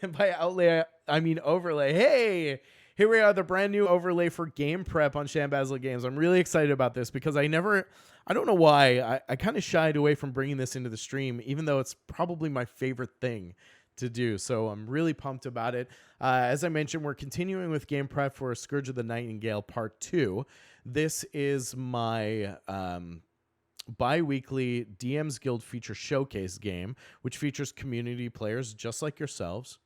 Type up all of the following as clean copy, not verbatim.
And by outlay, I mean overlay. Hey, here we are, the brand new overlay for game prep on Shambazla Games. I'm really excited about this because I don't know why, I kind of shied away from bringing this into the stream, even though it's probably my favorite thing to do. So I'm really pumped about it. As I mentioned, we're continuing with game prep for Scourge of the Nightingale Part 2. This is my bi-weekly DM's Guild feature showcase game, which features community players just like yourselves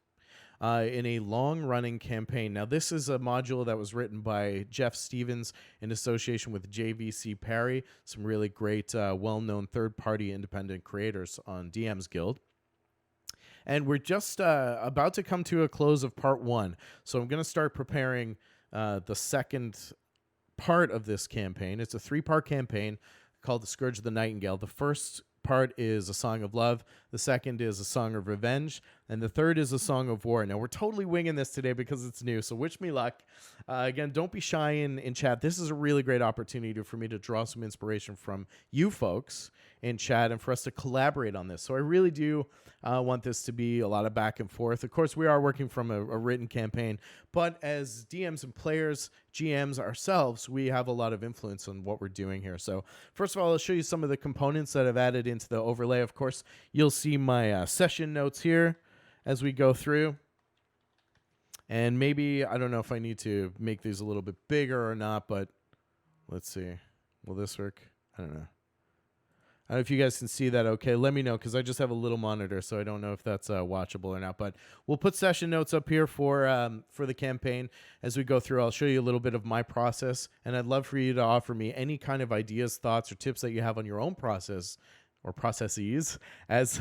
in a long-running campaign. Now, this is a module that was written by Jeff Stevens in association with JVC Parry, some really great, well-known third-party independent creators on DM's Guild. And we're just about to come to a close of part 1, so I'm going to start preparing the second part of this campaign. It's a 3-part campaign called The Scourge of the Nightingale. The first part is a song of love, the second is a song of revenge, and the third is a song of war. Now, we're totally winging this today because it's new, so wish me luck. Again, don't be shy in chat. This is a really great opportunity for me to draw some inspiration from you folks in chat and for us to collaborate on this. So I really do want this to be a lot of back and forth. Of course, we are working from a written campaign, but as DMs and players, GMs ourselves, we have a lot of influence on what we're doing here. So first of all, I'll show you some of the components that I've added into the overlay. Of course, you'll see my session notes here as we go through. And maybe, I don't know if I need to make these a little bit bigger or not, but let's see. Will this work? I don't know. I don't know if you guys can see that okay. Let me know, because I just have a little monitor, so I don't know if that's watchable or not. But we'll put session notes up here for the campaign as we go through. I'll show you a little bit of my process, and I'd love for you to offer me any kind of ideas, thoughts, or tips that you have on your own process or processes as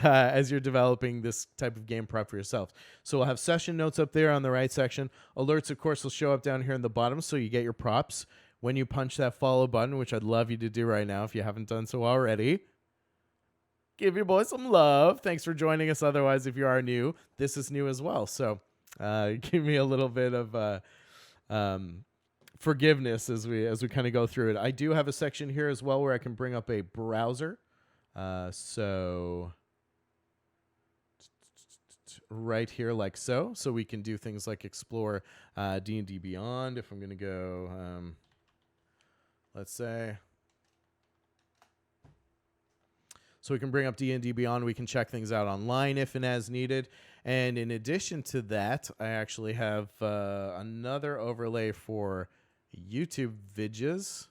you're developing this type of game prep for yourself. So we'll have session notes up there on the right section. Alerts, of course, will show up down here in the bottom, so you get your props when you punch that follow button, which I'd love you to do right now if you haven't done so already. Give your boy some love. Thanks for joining us. Otherwise, if you are new, this is new as well. So give me a little bit of forgiveness as we kind of go through it. I do have a section here as well where I can bring up a browser. So right here like so. So we can do things like explore D&D Beyond. If I'm going to go, let's say... So we can bring up D&D Beyond. We can check things out online if and as needed. And in addition to that, I actually have another overlay for YouTube vidges.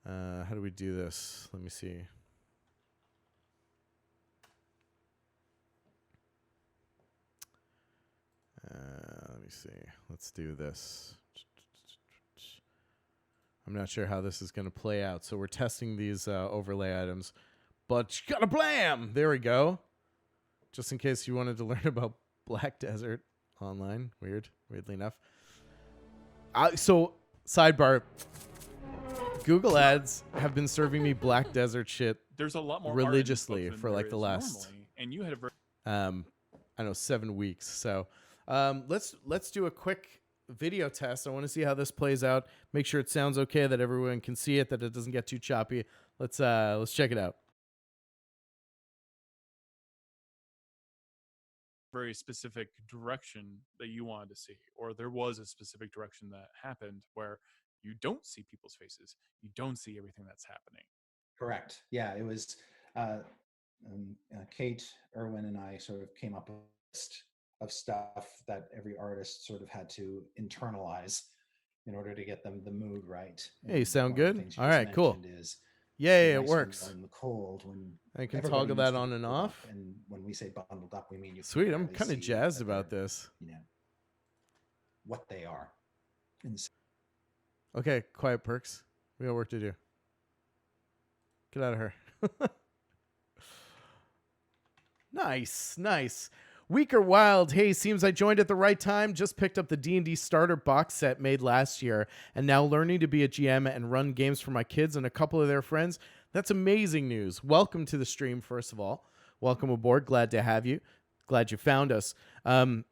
How do we do this? Let me see. Let me see. Let's do this. I'm not sure how this is going to play out. So we're testing these overlay items. But got a blam! There we go. Just in case you wanted to learn about Black Desert online. Weirdly enough. So, sidebar. Google Ads have been serving me Black Desert shit There's a lot more religiously for like the last, normally, and you had a very I don't know, 7 weeks. So let's do a quick video test. I want to see how this plays out. Make sure it sounds okay, that everyone can see it, that it doesn't get too choppy. Let's check it out. very specific direction that you wanted to see, or there was a specific direction that happened where you don't see people's faces, you don't see everything that's happening. Correct. Yeah, it was Kate, Irwin, and I sort of came up with a list of stuff that every artist sort of had to internalize in order to get them the mood right. Hey, sound good? All right, cool. Is Yay, it nice works. In the cold, when I can everybody toggle needs that to on be and bundled off. up, and when we say bundled up, we mean you. Sweet, I'm really kind of see jazzed that about they're, this. You know what they are. Okay, quiet perks. We got work to do. Get out of her. Nice. Weak or Wild. Hey, seems I joined at the right time. Just picked up the D&D starter box set made last year, and now learning to be a GM and run games for my kids and a couple of their friends. That's amazing news. Welcome to the stream, first of all. Welcome aboard. Glad to have you. Glad you found us. I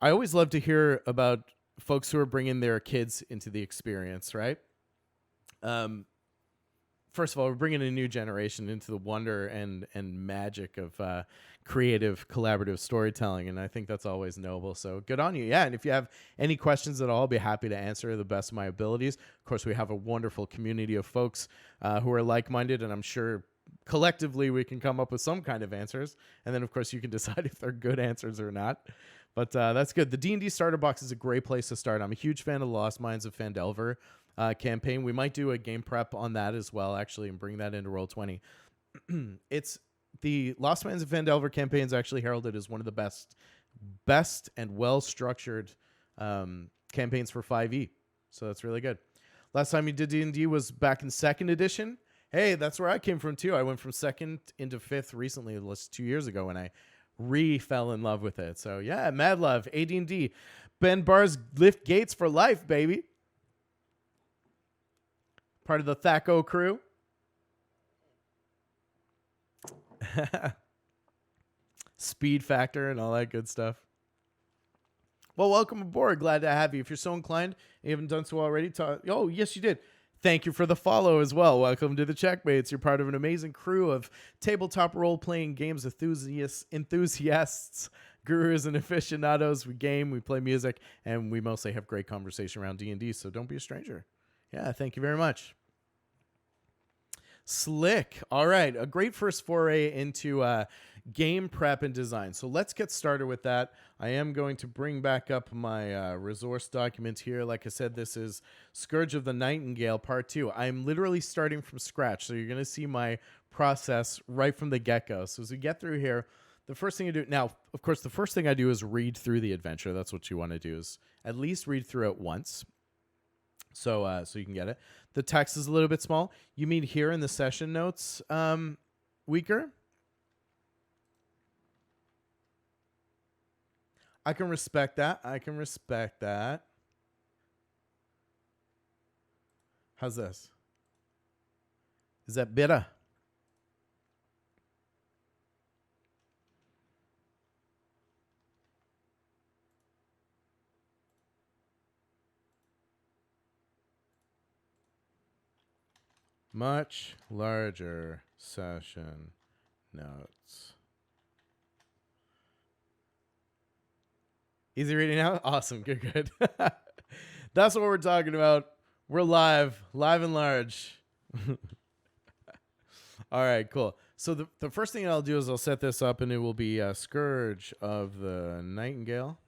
always love to hear about folks who are bringing their kids into the experience, right? first of all, we're bringing a new generation into the wonder and magic of creative collaborative storytelling, and I think that's always noble. So good on you. Yeah, and if you have any questions at all, I'll be happy to answer to the best of my abilities. Of course, we have a wonderful community of folks who are like-minded, and I'm sure collectively we can come up with some kind of answers, and then of course you can decide if they're good answers or not. But that's good. The D&D starter box is a great place to start. I'm a huge fan of the Lost Mines of Phandelver campaign. We might do a game prep on that as well, actually, and bring that into Roll20. It's the Lost Mines of Phandelver campaign is actually heralded as one of the best and well-structured campaigns for 5e. So that's really good. Last time you did D&D was back in 2nd edition. Hey, that's where I came from too. I went from 2nd into 5th recently, just 2 years ago, and I fell in love with it. So yeah, mad love. AD&D. Ben Barr's Lift Gates for life, baby. Part of the Thaco crew. Speed factor and all that good stuff. Well, welcome aboard. Glad to have you. If you're so inclined, you haven't done so already. Oh, yes, you did. Thank you for the follow as well. Welcome to the Checkmates. You're part of an amazing crew of tabletop role-playing games enthusiasts, gurus, and aficionados. We game, we play music, and we mostly have great conversation around D&D, so don't be a stranger. Yeah, thank you very much. Slick. All right, a great first foray into game prep and design. So let's get started with that. I am going to bring back up my resource document here. Like I said, this is Scourge of the Nightingale Part 2. I'm literally starting from scratch, so you're going to see my process right from the get-go. So as we get through here, the first thing I do... Now, of course, the first thing I do is read through the adventure. That's what you want to do, is at least read through it once. So you can get it. The text is a little bit small. You mean here in the session notes, weaker? I can respect that. How's this? Is that better? Much larger session notes. Easy reading now? Awesome. Good. That's what we're talking about. We're live and large. All right, cool. So the first thing I'll do is I'll set this up, and it will be Scourge of the Nightingale.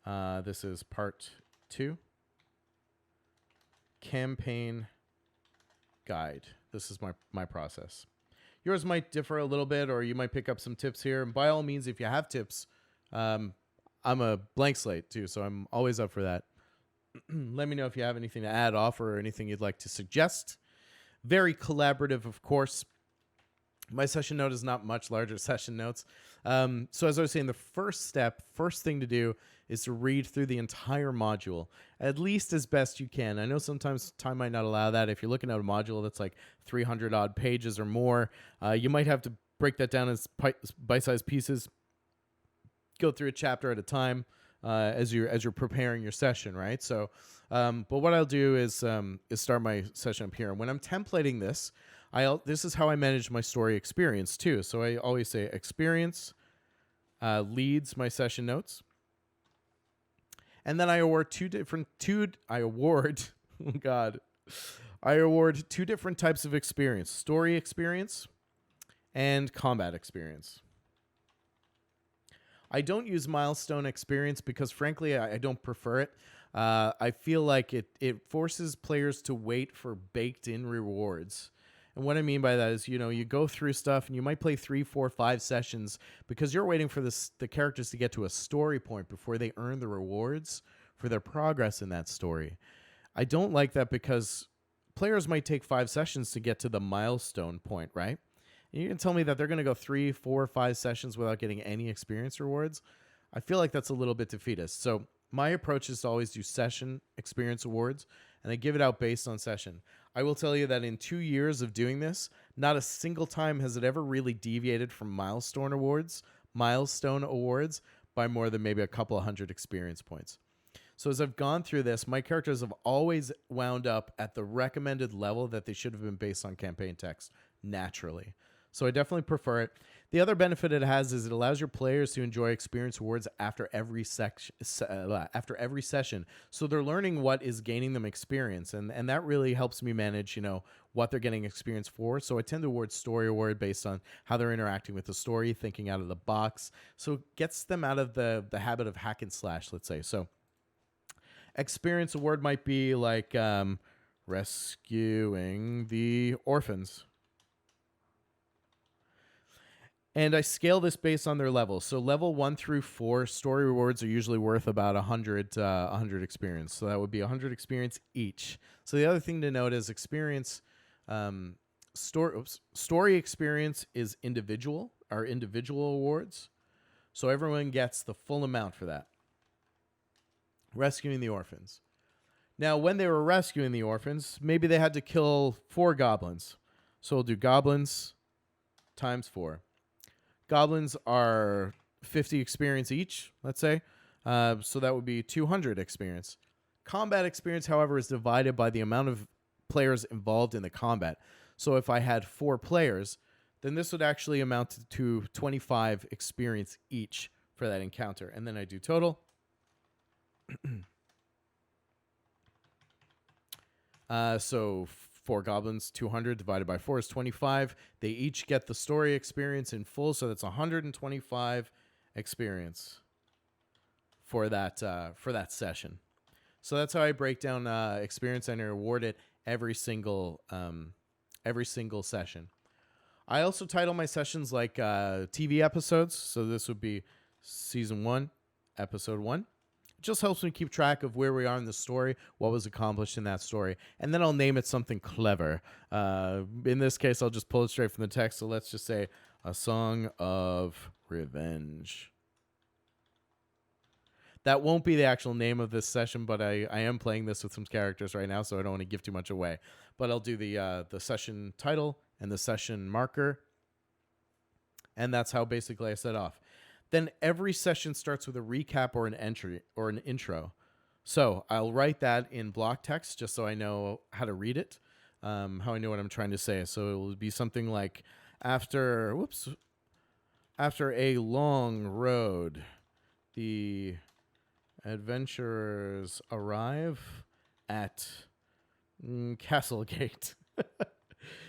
This is part 2. Campaign guide. This is my process. Yours might differ a little bit, or you might pick up some tips here. And by all means, if you have tips, I'm a blank slate too, so I'm always up for that. Let me know if you have anything to add, offer, or anything you'd like to suggest. Very collaborative, of course. My session note is not much larger session notes. So as I was saying, the first thing to do is to read through the entire module, at least as best you can. I know sometimes time might not allow that. If you're looking at a module that's like 300 odd pages or more, you might have to break that down as bite-sized pieces, go through a chapter at a time as you're preparing your session, right? So, but what I'll do is start my session up here. And when I'm templating this, this is how I manage my story experience too. So I always say experience leads my session notes, and then I award two different types of experience: story experience and combat experience. I don't use milestone experience because, frankly, I don't prefer it. I feel like it forces players to wait for baked-in rewards. And what I mean by that is, you go through stuff and you might play 3, 4, 5 sessions because you're waiting for the characters to get to a story point before they earn the rewards for their progress in that story. I don't like that because players might take 5 sessions to get to the milestone point, right? And you can tell me that they're going to go 3, 4, 5 sessions without getting any experience rewards. I feel like that's a little bit defeatist. So my approach is to always do session experience awards, and I give it out based on session. I will tell you that in 2 years of doing this, not a single time has it ever really deviated from milestone awards by more than maybe a couple of hundred experience points. So as I've gone through this, my characters have always wound up at the recommended level that they should have been based on campaign text naturally. So I definitely prefer it. The other benefit it has is it allows your players to enjoy experience rewards after every session. So they're learning what is gaining them experience, and that really helps me manage, what they're getting experience for. So I tend to award story award based on how they're interacting with the story, thinking out of the box. So it gets them out of the habit of hack and slash, let's say. So experience award might be like rescuing the orphans. And I scale this based on their level. So level 1 through 4 story rewards are usually worth about 100 experience. So that would be 100 experience each. So the other thing to note is experience, story experience is individual awards. So everyone gets the full amount for that. Rescuing the orphans. Now, when they were rescuing the orphans, maybe they had to kill 4 goblins. So we'll do goblins times 4. Goblins are 50 experience each, let's say. So that would be 200 experience. Combat experience, however, is divided by the amount of players involved in the combat. So if I had 4 players, then this would actually amount to 25 experience each for that encounter. And then I do total. So 4 goblins, 200 divided by 4 is 25. They each get the story experience in full, so that's 125 experience for that session. So that's how I break down experience and I reward it every single session. I also title my sessions like TV episodes. So this would be Season 1, Episode 1. It just helps me keep track of where we are in the story, what was accomplished in that story, and then I'll name it something clever. In this case, I'll just pull it straight from the text. So let's just say A Song of Revenge. That won't be the actual name of this session, but I am playing this with some characters right now, so I don't want to give too much away. But I'll do the session title and the session marker, and that's how basically I set off. Then every session starts with a recap or an entry or an intro. So I'll write that in block text just so I know how to read it, how I know what I'm trying to say. So it will be something like, after a long road, the adventurers arrive at Castlegate.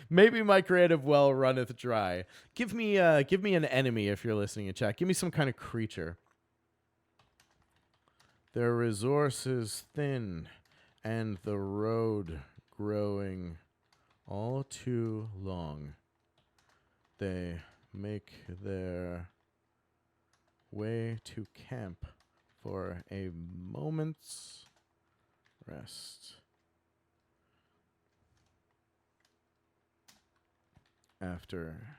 Maybe my creative well runneth dry. Give me an enemy if you're listening in chat. Give me some kind of creature. Their resources thin, and the road growing all too long. They make their way to camp for a moment's rest. After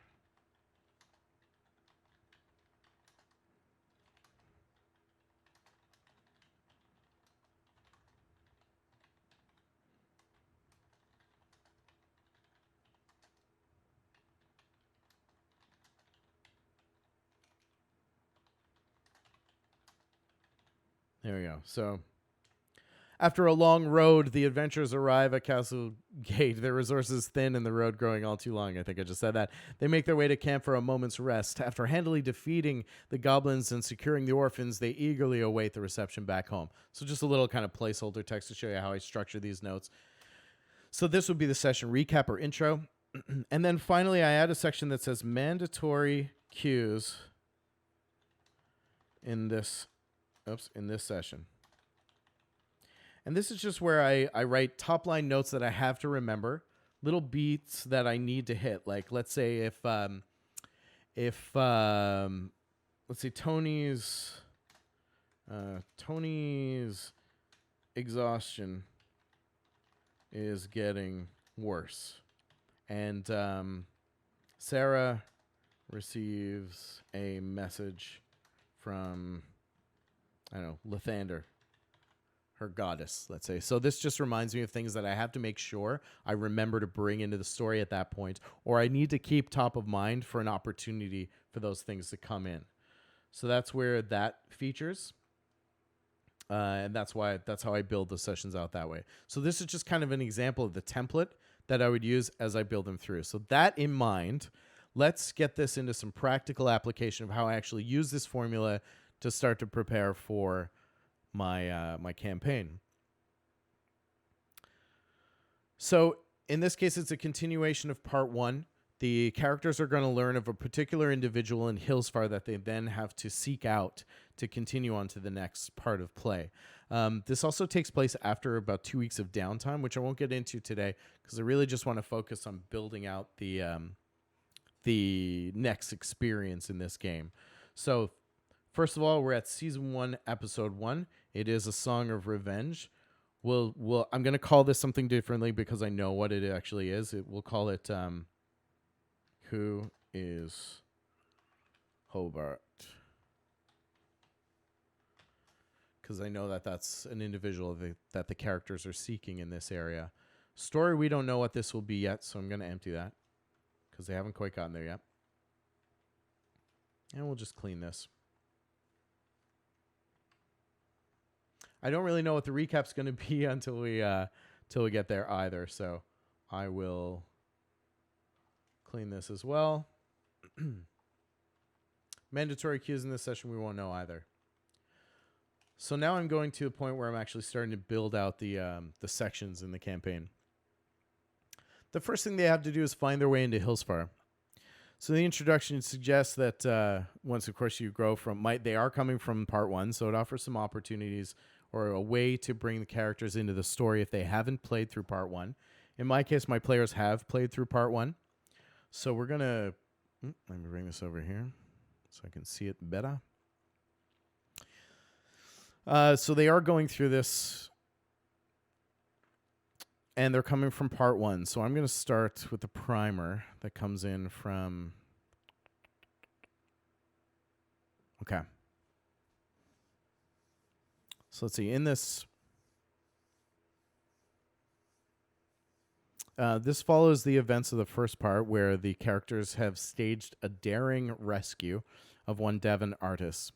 there we go. So after a long road, the adventurers arrive at Castle Gate, their resources thin and the road growing all too long. I think I just said that. They make their way to camp for a moment's rest. After handily defeating the goblins and securing the orphans, they eagerly await the reception back home. So just a little kind of placeholder text to show you how I structure these notes. So this would be the session recap or intro. And then finally, I add a section that says mandatory cues in this session. And this is just where I write top line notes that I have to remember, little beats that I need to hit. Like, let's say if let's say Tony's exhaustion is getting worse, and Sarah receives a message from, I don't know, Lathander, her goddess, let's say. So this just reminds me of things that I have to make sure I remember to bring into the story at that point, or I need to keep top of mind for an opportunity for those things to come in. So that's where that features. And that's how I build the sessions out that way. So this is just kind of an example of the template that I would use as I build them through. So that in mind, let's get this into some practical application of how I actually use this formula to start to prepare for my campaign. So in this case, it's a continuation of part 1. The characters are going to learn of a particular individual in Hillsfar that they then have to seek out to continue on to the next part of play. This also takes place after about 2 weeks of downtime, which I won't get into today because I really just want to focus on building out the next experience in this game. So first of all, we're at Season 1, Episode 1. It is A Song of Revenge. I'm going to call this something differently because I know what it actually is. We'll call it Who is Hobart? Because I know that that's an individual that the characters are seeking in this area. Story, we don't know what this will be yet, so I'm going to empty that because they haven't quite gotten there yet. And we'll just clean this. I don't really know what the recap's going to be until we get there either, so I will clean this as well. Mandatory cues in this session we won't know either. So now I'm going to a point where I'm actually starting to build out the sections in the campaign. The first thing they have to do is find their way into Hillsfar. So the introduction suggests that once, of course, you grow from... they are coming from part 1, so it offers some opportunities or a way to bring the characters into the story if they haven't played through part 1. In my case, my players have played through part 1. So we're going to... let me bring this over here so I can see it better. So they are going through this, and they're coming from part 1. So I'm going to start with the primer that comes in from... Okay. So let's see. In this... this follows the events of the first part where the characters have staged a daring rescue of one Devon artist.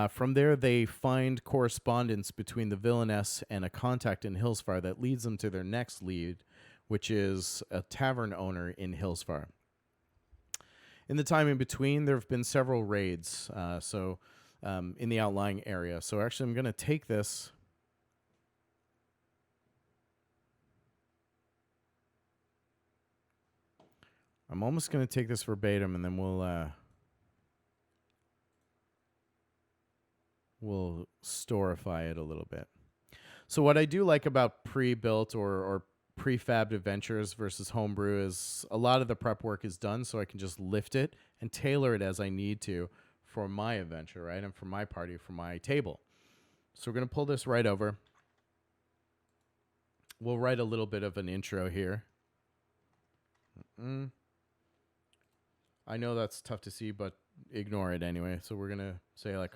From there, they find correspondence between the villainess and a contact in Hillsfar that leads them to their next lead, which is a tavern owner in Hillsfar. In the time in between, there have been several raids in the outlying area. So actually, I'm going to take this... I'm almost going to take this verbatim, and then we'll storify it a little bit. So what I do like about pre-built or prefabbed adventures versus homebrew is a lot of the prep work is done, so I can just lift it and tailor it as I need to for my adventure, right? And for my party, for my table. So we're going to pull this right over. We'll write a little bit of an intro here. I know that's tough to see, but ignore it anyway. So we're going to say, like,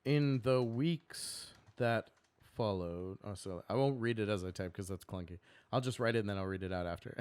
in the weeks that followed... Oh, so I won't read it as I type because that's clunky. I'll just write it and then I'll read it out after.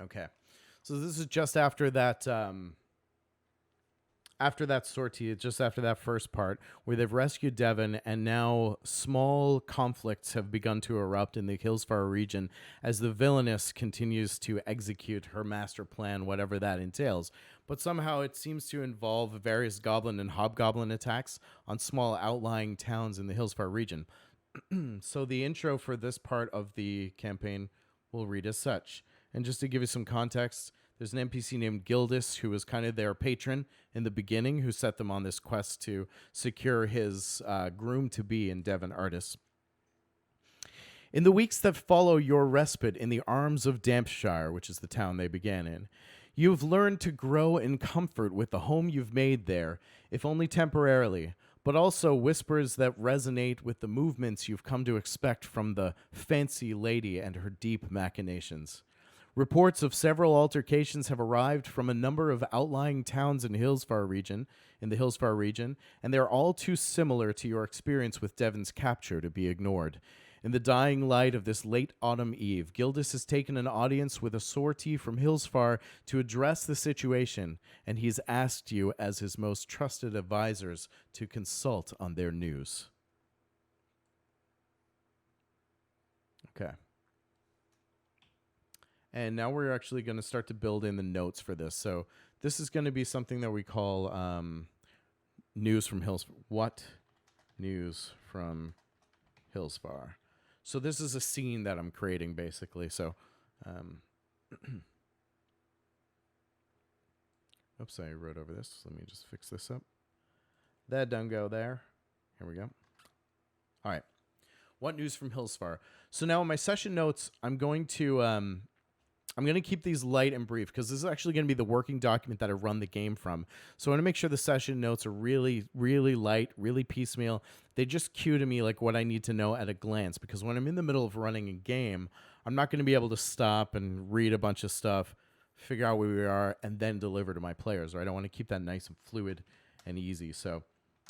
Okay. So this is just after that sortie, just after that first part, where they've rescued Devon, and now small conflicts have begun to erupt in the Hillsfar region as the villainess continues to execute her master plan, whatever that entails. But somehow it seems to involve various goblin and hobgoblin attacks on small outlying towns in the Hillsfar region. So the intro for this part of the campaign will read as such. And just to give you some context, there's an NPC named Gildis who was kind of their patron in the beginning, who set them on this quest to secure his groom-to-be in Devon Artis. In the weeks that follow your respite in the arms of Dampshire, which is the town they began in, you've learned to grow in comfort with the home you've made there, if only temporarily, but also whispers that resonate with the movements you've come to expect from the fancy lady and her deep machinations. Reports of several altercations have arrived from a number of outlying towns in the Hillsfar region, and they are all too similar to your experience with Devon's capture to be ignored. In the dying light of this late autumn eve, Gildis has taken an audience with a sortie from Hillsfar to address the situation, and he's asked you as his most trusted advisors to consult on their news. Okay. And now we're actually going to start to build in the notes for this. So this is going to be something that we call news from Hillsfar. What news from Hillsfar? So this is a scene that I'm creating, basically. So, oops, I wrote over this. Let me just fix this up. That don't go there. Here we go. All right. What news from Hillsfar? So now in my session notes, I'm going to keep these light and brief because this is actually going to be the working document that I run the game from. So I want to make sure the session notes are really, really light, really piecemeal. They just cue to me like what I need to know at a glance, because when I'm in the middle of running a game, I'm not going to be able to stop and read a bunch of stuff, figure out where we are, and then deliver to my players, right? I want to keep that nice and fluid and easy. So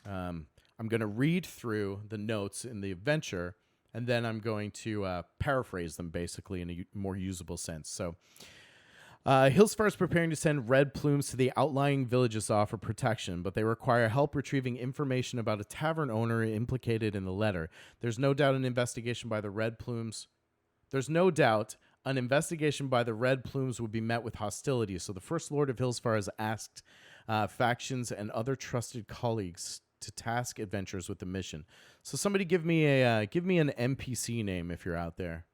I'm going to read through the notes in the adventure, and then I'm going to paraphrase them basically in a more usable sense. So Hillsfar is preparing to send red plumes to the outlying villages to offer protection, but they require help retrieving information about a tavern owner implicated in the letter. There's no doubt an investigation by the red plumes would be met with hostility, so the First Lord of Hillsfar has asked factions and other trusted colleagues to task adventurers with the mission. So somebody give me an NPC name if you're out there.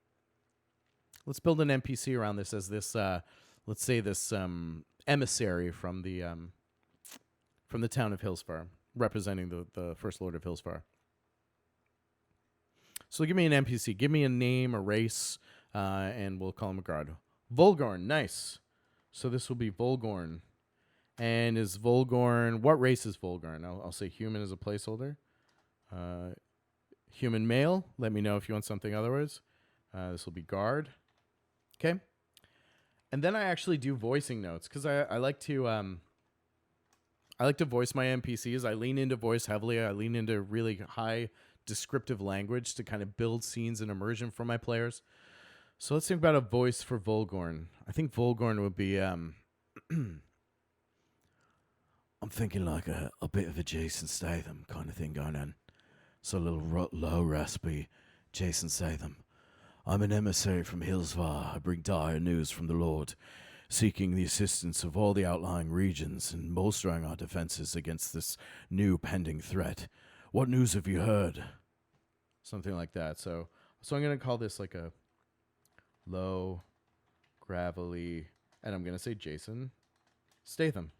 Let's build an NPC around this as this let's say this emissary from the town of Hillsfar, representing the First Lord of Hillsfar. So give me an NPC. Give me a name, a race, and we'll call him a guard. Volgorn, nice. So this will be Volgorn. And is Volgorn... What race is Volgorn? I'll say human as a placeholder. Human male. Let me know if you want something otherwise. This will be guard. Okay. And then I actually do voicing notes because I like to voice my NPCs. I lean into voice heavily. I lean into really high descriptive language to kind of build scenes and immersion for my players. So let's think about a voice for Volgorn. I think Volgorn would be... I'm thinking like a bit of a Jason Statham kind of thing going on. So a little low, raspy Jason Statham. I'm an emissary from Hillsfar. I bring dire news from the Lord, seeking the assistance of all the outlying regions and bolstering our defenses against this new pending threat. What news have you heard? Something like that. So I'm going to call this like a low, gravelly, and I'm going to say Jason Statham.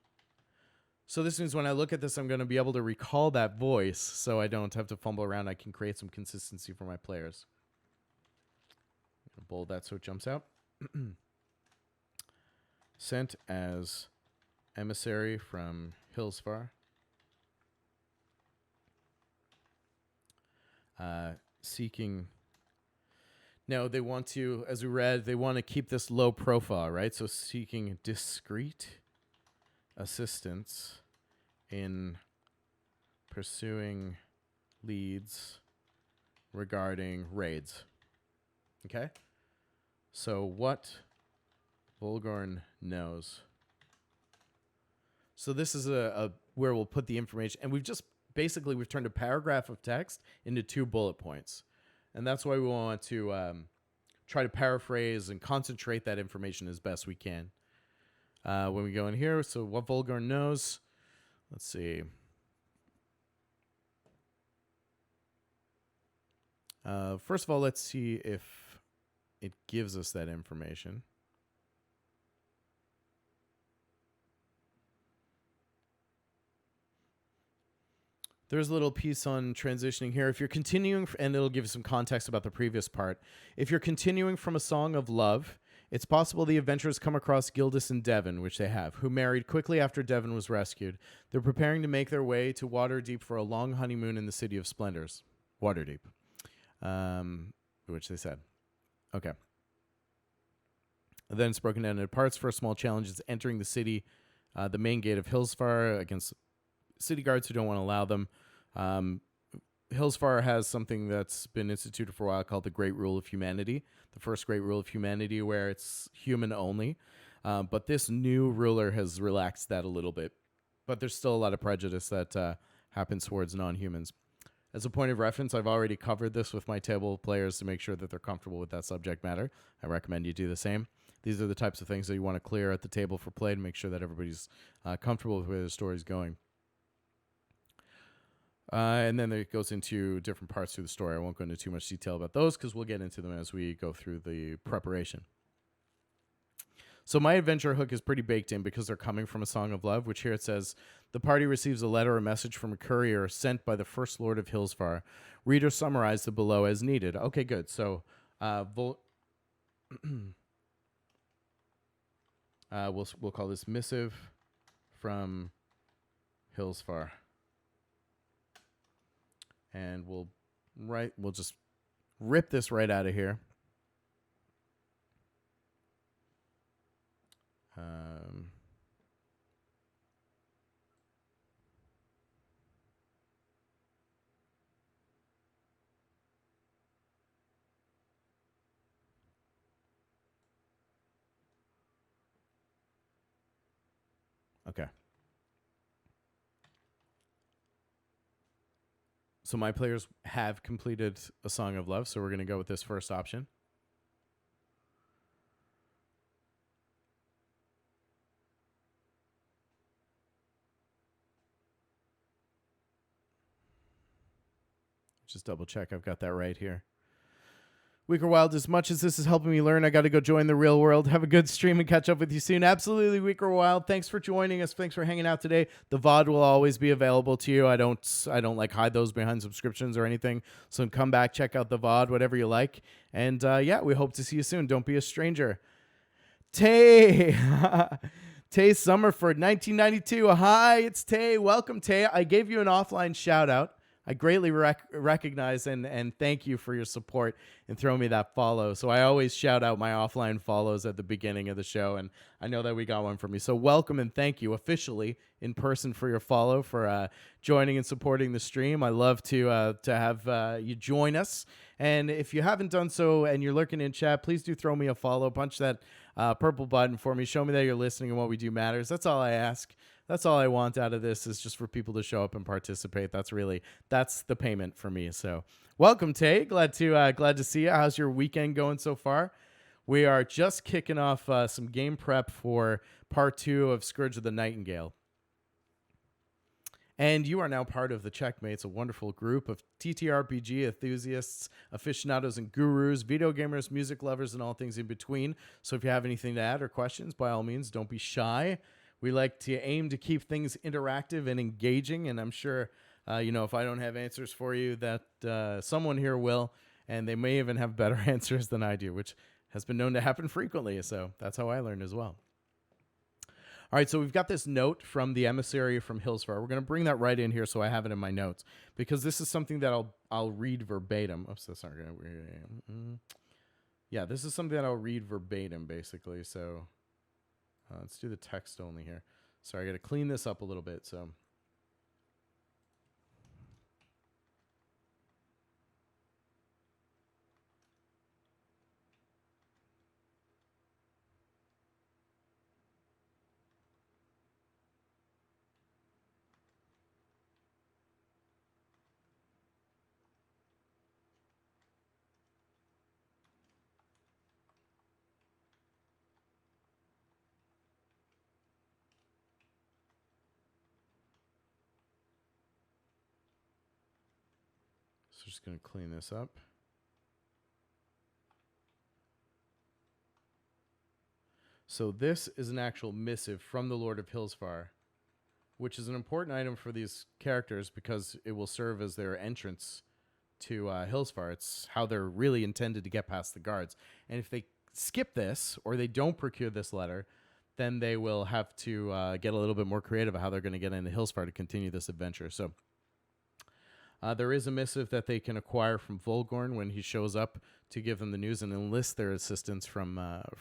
So this means when I look at this, I'm going to be able to recall that voice so I don't have to fumble around. I can create some consistency for my players. I'm going to bold that so it jumps out. Sent as emissary from Hillsfar. Seeking... No, they want to, as we read, they want to keep this low profile, right? So seeking discreet assistance in pursuing leads regarding raids. Okay? So what Volgorn knows. So this is a where we'll put the information, and we've turned a paragraph of text into 2 bullet points, and that's why we want to try to paraphrase and concentrate that information as best we can. When we go in here, so what Volgorn knows, let's see. First of all, let's see if it gives us that information. There's a little piece on transitioning here. If you're continuing, and it'll give you some context about the previous part. If you're continuing from a song of love, it's possible the adventurers come across Gildas and Devon, which they have, who married quickly after Devon was rescued. They're preparing to make their way to Waterdeep for a long honeymoon in the City of Splendors. Waterdeep. Which they said. Okay. And then it's broken down into parts. First small challenge is entering the city, the main gate of Hillsfar, against city guards who don't want to allow them. Hillsfar has something that's been instituted for a while called the Great Rule of Humanity, the first Great Rule of Humanity, where it's human only. But this new ruler has relaxed that a little bit. But there's still a lot of prejudice that happens towards non-humans. As a point of reference, I've already covered this with my table players to make sure that they're comfortable with that subject matter. I recommend you do the same. These are the types of things that you want to clear at the table for play to make sure that everybody's comfortable with where the story's going. And then it goes into different parts through the story. I won't go into too much detail about those because we'll get into them as we go through the preparation. So my adventure hook is pretty baked in because they're coming from a song of love, which here it says, the party receives a letter or message from a courier sent by the First Lord of Hillsfar. Reader summarize the below as needed. Okay, good. So we'll call this missive from Hillsfar. And we'll just rip this right out of here. Okay. So my players have completed a Song of Love, so we're going to go with this first option. Just double check I've got that right here. Weaker Wild, as much as this is helping me learn, I got to go join the real world. Have a good stream and catch up with you soon. Absolutely, Weaker Wild. Thanks for joining us. Thanks for hanging out today. The VOD will always be available to you. I don't like hide those behind subscriptions or anything. So come back, check out the VOD, whatever you like. And yeah, we hope to see you soon. Don't be a stranger. Tay Summerford, 1992. Hi, it's Tay. Welcome, Tay. I gave you an offline shout out. I greatly recognize and thank you for your support and throwing me that follow. So I always shout out my offline follows at the beginning of the show, and I know that we got one from you. So welcome and thank you officially in person for your follow, for joining and supporting the stream. I love to have you join us. And if you haven't done so and you're lurking in chat, please do throw me a follow. Punch that purple button for me. Show me that you're listening and what we do matters. That's all I ask. That's all I want out of this, is just for people to show up and participate. That's the payment for me. So welcome, Tay. Glad to see you. How's your weekend going so far? We are just kicking off some game prep for part 2 of Scourge of the Nightingale. And you are now part of the Checkmates, a wonderful group of TTRPG enthusiasts, aficionados, and gurus, video gamers, music lovers, and all things in between. So if you have anything to add or questions, by all means, don't be shy. We like to aim to keep things interactive and engaging, and I'm sure, if I don't have answers for you, that someone here will, and they may even have better answers than I do, which has been known to happen frequently, so that's how I learned as well. All right, so we've got this note from the emissary from Hillsfar. We're going to bring that right in here so I have it in my notes, because this is something that I'll read verbatim. Oops, that's not going to... Yeah, this is something that I'll read verbatim, basically, so... let's do the text only here. Sorry, I got to clean this up a little bit. So, So just going to clean this up. So this is an actual missive from the Lord of Hillsfar, which is an important item for these characters because it will serve as their entrance to Hillsfar. It's how they're really intended to get past the guards. And if they skip this or they don't procure this letter, then they will have to get a little bit more creative of how they're going to get into Hillsfar to continue this adventure. So there is a missive that they can acquire from Volgorn when he shows up to give them the news and enlist their assistance from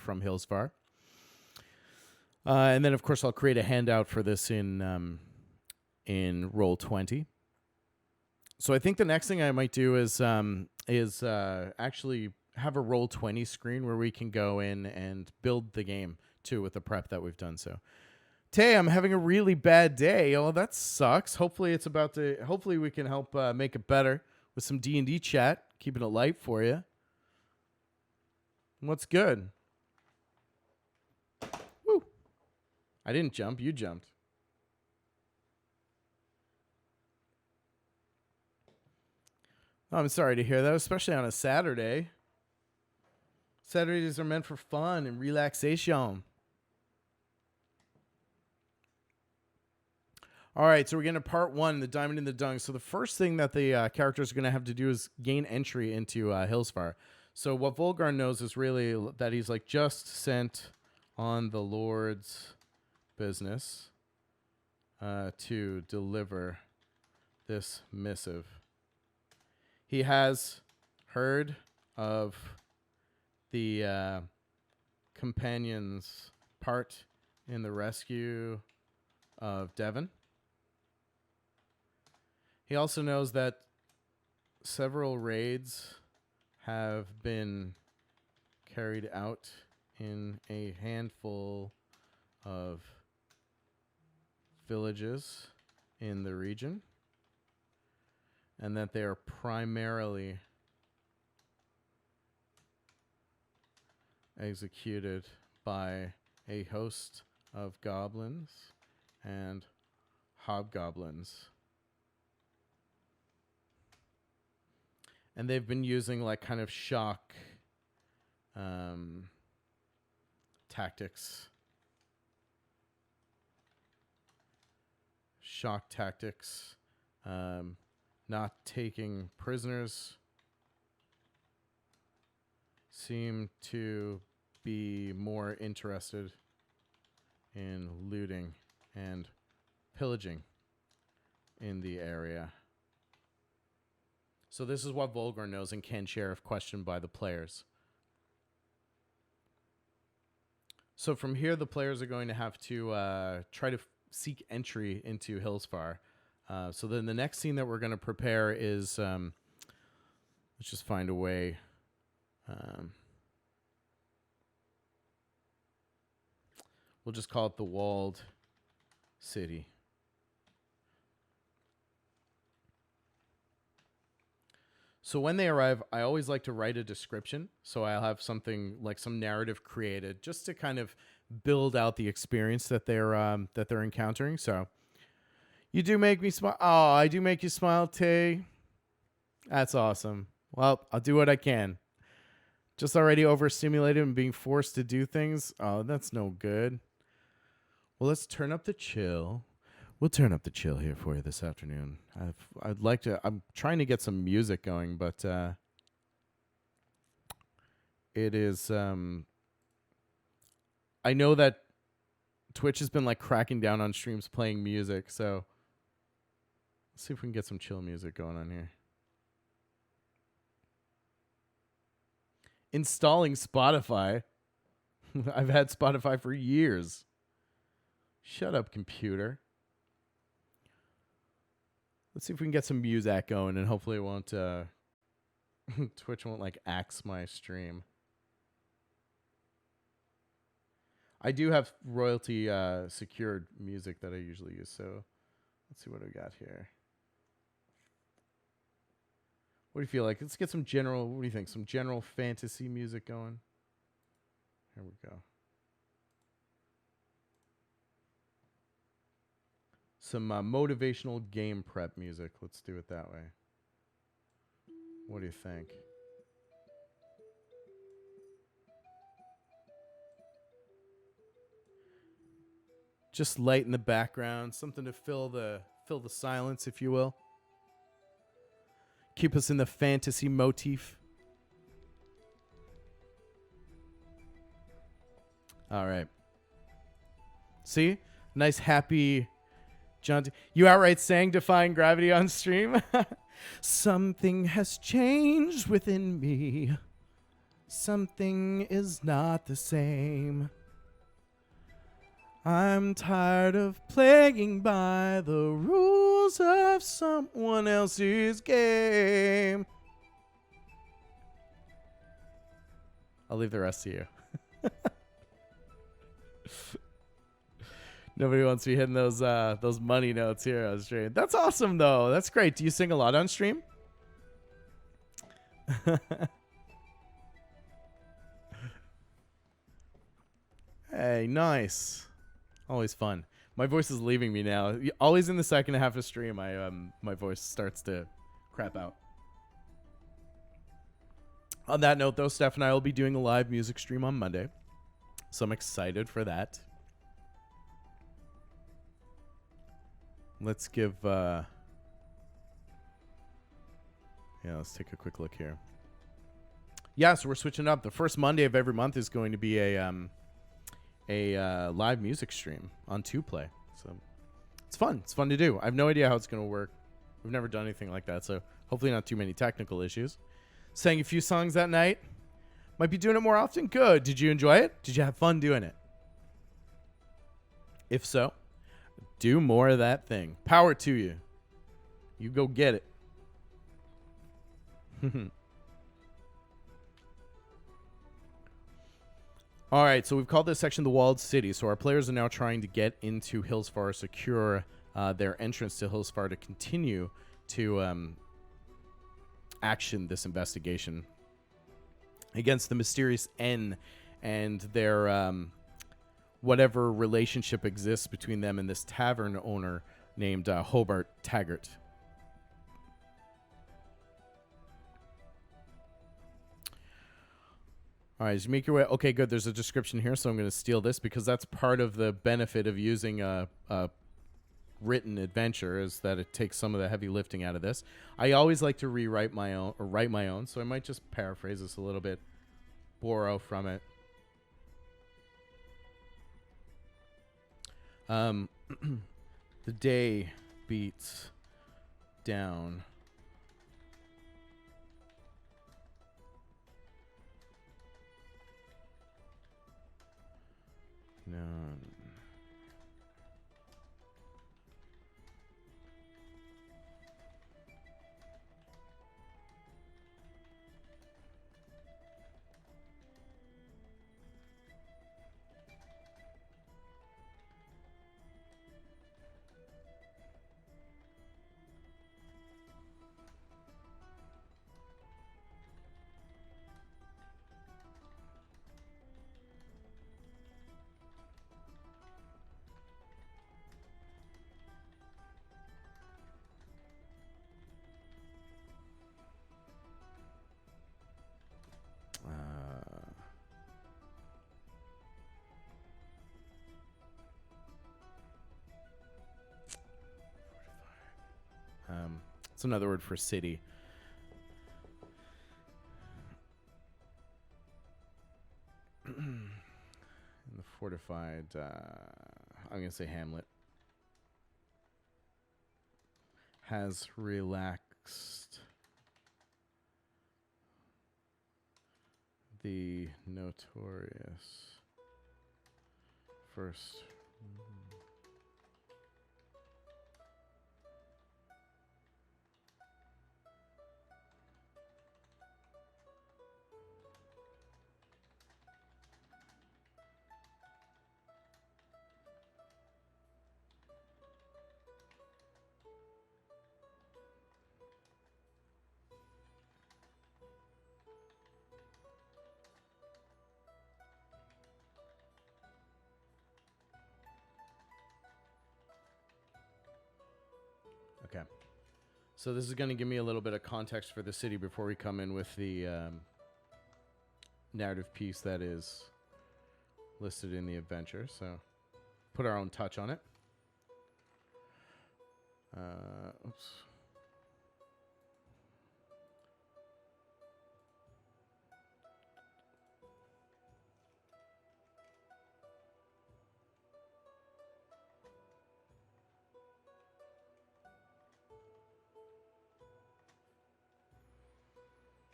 Hillsfar. And then, of course, I'll create a handout for this in Roll20. So I think the next thing I might do is actually have a Roll20 screen where we can go in and build the game too with the prep that we've done. So, Tay, I'm having a really bad day. Oh, that sucks. Hopefully we can help make it better with some D&D chat, keeping it light for you. What's good? Woo! I didn't jump. You jumped. Oh, I'm sorry to hear that, especially on a Saturday. Saturdays are meant for fun and relaxation. All right, so we're getting to part 1, the Diamond in the Dung. So the first thing that the characters are going to have to do is gain entry into Hillsfar. So what Volgarn knows is really that he's like just sent on the Lord's business to deliver this missive. He has heard of the companions' part in the rescue of Devon. He also knows that several raids have been carried out in a handful of villages in the region, and that they are primarily executed by a host of goblins and hobgoblins. And they've been using like kind of shock tactics. Shock tactics. Not taking prisoners. Seem to be more interested in looting and pillaging in the area. So this is what Volgar knows and can share if questioned by the players. So from here, the players are going to have to try to seek entry into Hillsfar. So then the next scene that we're going to prepare is, let's just find a way. We'll just call it the Walled City. So when they arrive, I always like to write a description. So I'll have something like some narrative created just to kind of build out the experience that they're encountering. So you do make me smile. Oh, I do make you smile, Tay. That's awesome. Well, I'll do what I can. Just already overstimulated and being forced to do things. Oh, that's no good. Well, let's turn up the chill. We'll turn up the chill here for you this afternoon. I'm trying to get some music going, but it is. I know that Twitch has been like cracking down on streams playing music, so let's see if we can get some chill music going on here. Installing Spotify. I've had Spotify for years. Shut up, computer. Let's see if we can get some music going, and hopefully it won't, Twitch won't, like, axe my stream. I do have royalty secured music that I usually use, so let's see what we got here. What do you feel like? Let's get some general, what do you think? Some general fantasy music going? Here we go. Some motivational game prep music. Let's do it that way. What do you think? Just light in the background, something to fill the silence, if you will. Keep us in the fantasy motif. All right. See? Nice, happy John. You outright sang Defying Gravity on stream? Something has changed within me. Something is not the same. I'm tired of playing by the rules of someone else's game. I'll leave the rest to you. Nobody wants to be hitting those money notes here on stream. That's awesome, though. That's great. Do you sing a lot on stream? Hey, nice. Always fun. My voice is leaving me now. Always in the second half of stream, my voice starts to crap out. On that note, though, Steph and I will be doing a live music stream on Monday, so I'm excited for that. Let's give. Yeah, let's take a quick look here. Yeah, so we're switching up. The first Monday of every month is going to be a live music stream on 2Play. So it's fun. It's fun to do. I have no idea how it's going to work. We've never done anything like that, so hopefully not too many technical issues. Sang a few songs that night. Might be doing it more often. Good. Did you enjoy it? Did you have fun doing it? If so, do more of that thing. Power to you. You go get it. All right, so we've called this section the Walled City. So our players are now trying to get into Hillsfar, secure their entrance to Hillsfar to continue to action this investigation against the mysterious N and their whatever relationship exists between them and this tavern owner named Hobart Taggart. All right, as you make your way. Okay, good. There's a description here, so I'm going to steal this because that's part of the benefit of using a written adventure is that it takes some of the heavy lifting out of this. I always like to rewrite my own or write my own, so I might just paraphrase this a little bit, borrow from it. The day beats down. None. It's another word for city. In the fortified, I'm going to say hamlet, has relaxed the notorious first. So this is going to give me a little bit of context for the city before we come in with the narrative piece that is listed in the adventure. So put our own touch on it. Oops.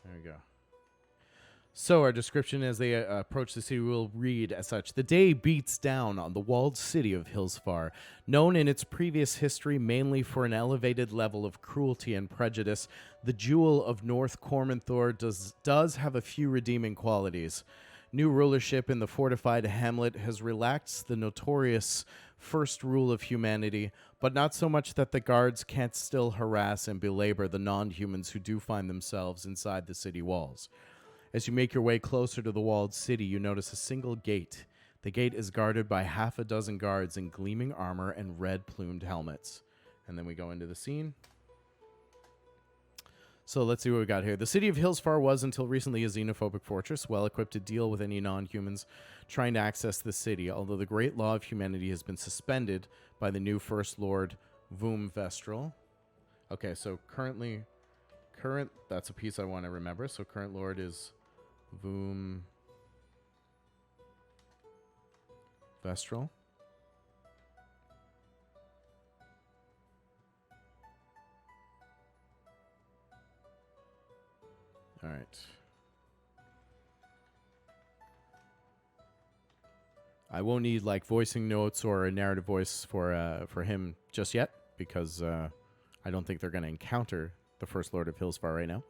There we go. So our description as they approach the city will read as such. The day beats down on the walled city of Hillsfar, known in its previous history mainly for an elevated level of cruelty and prejudice. The jewel of North Cormanthor does have a few redeeming qualities. New rulership in the fortified hamlet has relaxed the notorious first rule of humanity, but not so much that the guards can't still harass and belabor the non-humans who do find themselves inside the city walls. As you make your way closer to the walled city, you notice a single gate. The gate is guarded by half a dozen guards in gleaming armor and red-plumed helmets. And then we go into the scene. So let's see what we got here. The city of Hillsfar was until recently a xenophobic fortress, well-equipped to deal with any non-humans trying to access the city, although the great law of humanity has been suspended by the new First Lord, Vum Vestral. Okay, so current, that's a piece I want to remember. So current lord is Vum Vestral. All right. I won't need like voicing notes or a narrative voice for him just yet because I don't think they're going to encounter the First Lord of Hillsfar right now.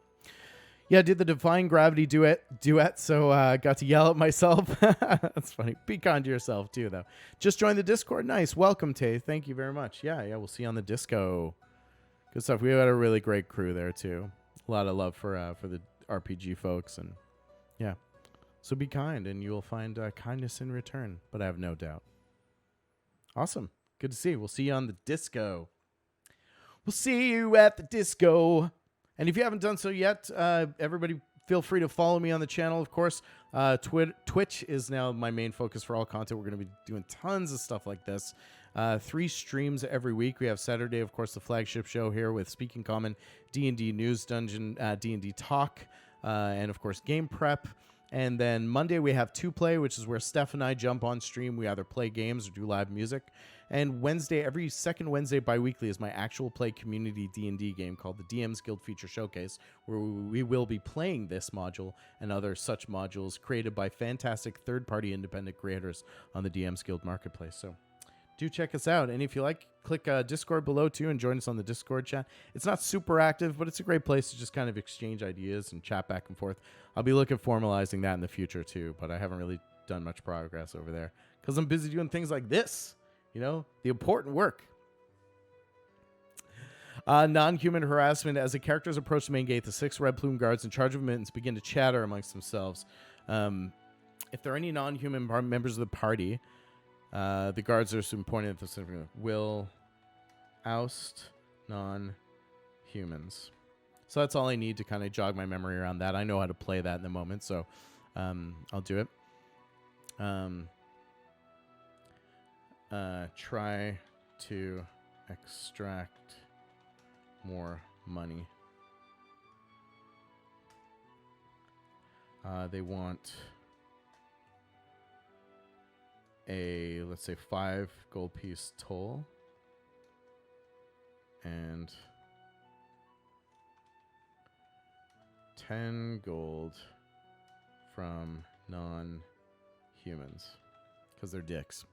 Yeah, I did the Defying Gravity duet, so I got to yell at myself. That's funny. Be kind to yourself, too, though. Just joined the Discord. Nice. Welcome, Tay. Thank you very much. Yeah, we'll see you on the disco. Good stuff. We had a really great crew there, too. A lot of love for the RPG folks. And, yeah. So be kind, and you will find kindness in return, but I have no doubt. Awesome. Good to see you. We'll see you on the disco. We'll see you at the disco. And if you haven't done so yet, everybody feel free to follow me on the channel, of course. Twitch is now my main focus for all content. We're going to be doing tons of stuff like this. 3 streams every week. We have Saturday, of course, the flagship show here with Speaking Common, D&D News Dungeon, D&D Talk, and, of course, Game Prep. And then Monday we have 2Play, which is where Steph and I jump on stream. We either play games or do live music. And Wednesday, every second Wednesday bi-weekly is my actual play community D&D game called the DM's Guild Feature Showcase, where we will be playing this module and other such modules created by fantastic third-party independent creators on the DM's Guild Marketplace. So do check us out. And if you like, click Discord below, too, and join us on the Discord chat. It's not super active, but it's a great place to just kind of exchange ideas and chat back and forth. I'll be looking at formalizing that in the future, too, but I haven't really done much progress over there because I'm busy doing things like this, you know, the important work. Non-human harassment. As the characters approach the main gate, the 6 red plume guards in charge of mittens begin to chatter amongst themselves. If there are any non-human members of the party, the guards are soon pointing at the will oust non-humans. So that's all I need to kind of jog my memory around that. I know how to play that in the moment, so I'll do it. Try to extract more money. They want a, let's say, 5 gold piece toll and 10 gold from non-humans because they're dicks.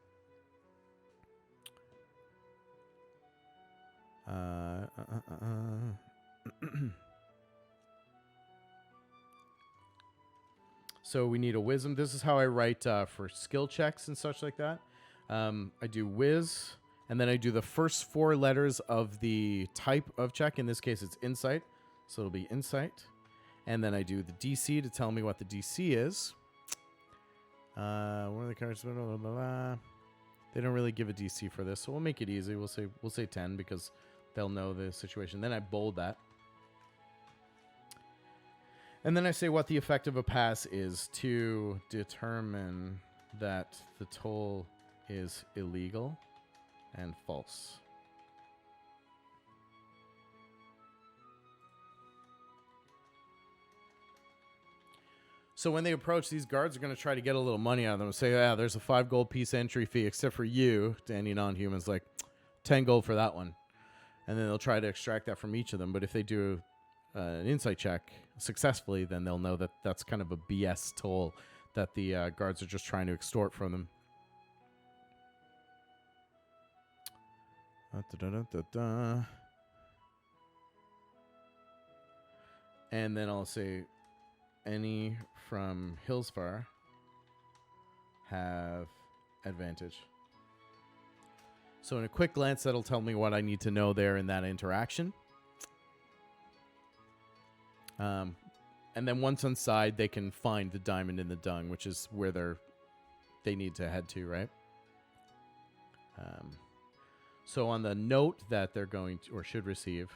So we need a wisdom. This is how I write for skill checks and such like that. I do whiz, and then I do the first 4 letters of the type of check. In this case, it's insight. So it'll be insight. And then I do the DC to tell me what the DC is. What are the cards? Blah, blah, blah, blah. They don't really give a DC for this, so we'll make it easy. We'll say 10 because they'll know the situation. Then I bold that. And then I say what the effect of a pass is to determine that the toll is illegal and false. So when they approach, these guards are going to try to get a little money out of them and say, yeah, there's a 5 gold piece entry fee, except for you, to any non-humans, like 10 gold for that one. And then they'll try to extract that from each of them. But if they do an insight check successfully, then they'll know that that's kind of a BS toll that the guards are just trying to extort from them. And then I'll say, any from Hillsfar have advantage. So in a quick glance, that'll tell me what I need to know there in that interaction. And then once inside, they can find the diamond in the dung, which is where they need to head to, right? So on the note that they're going to, or should receive,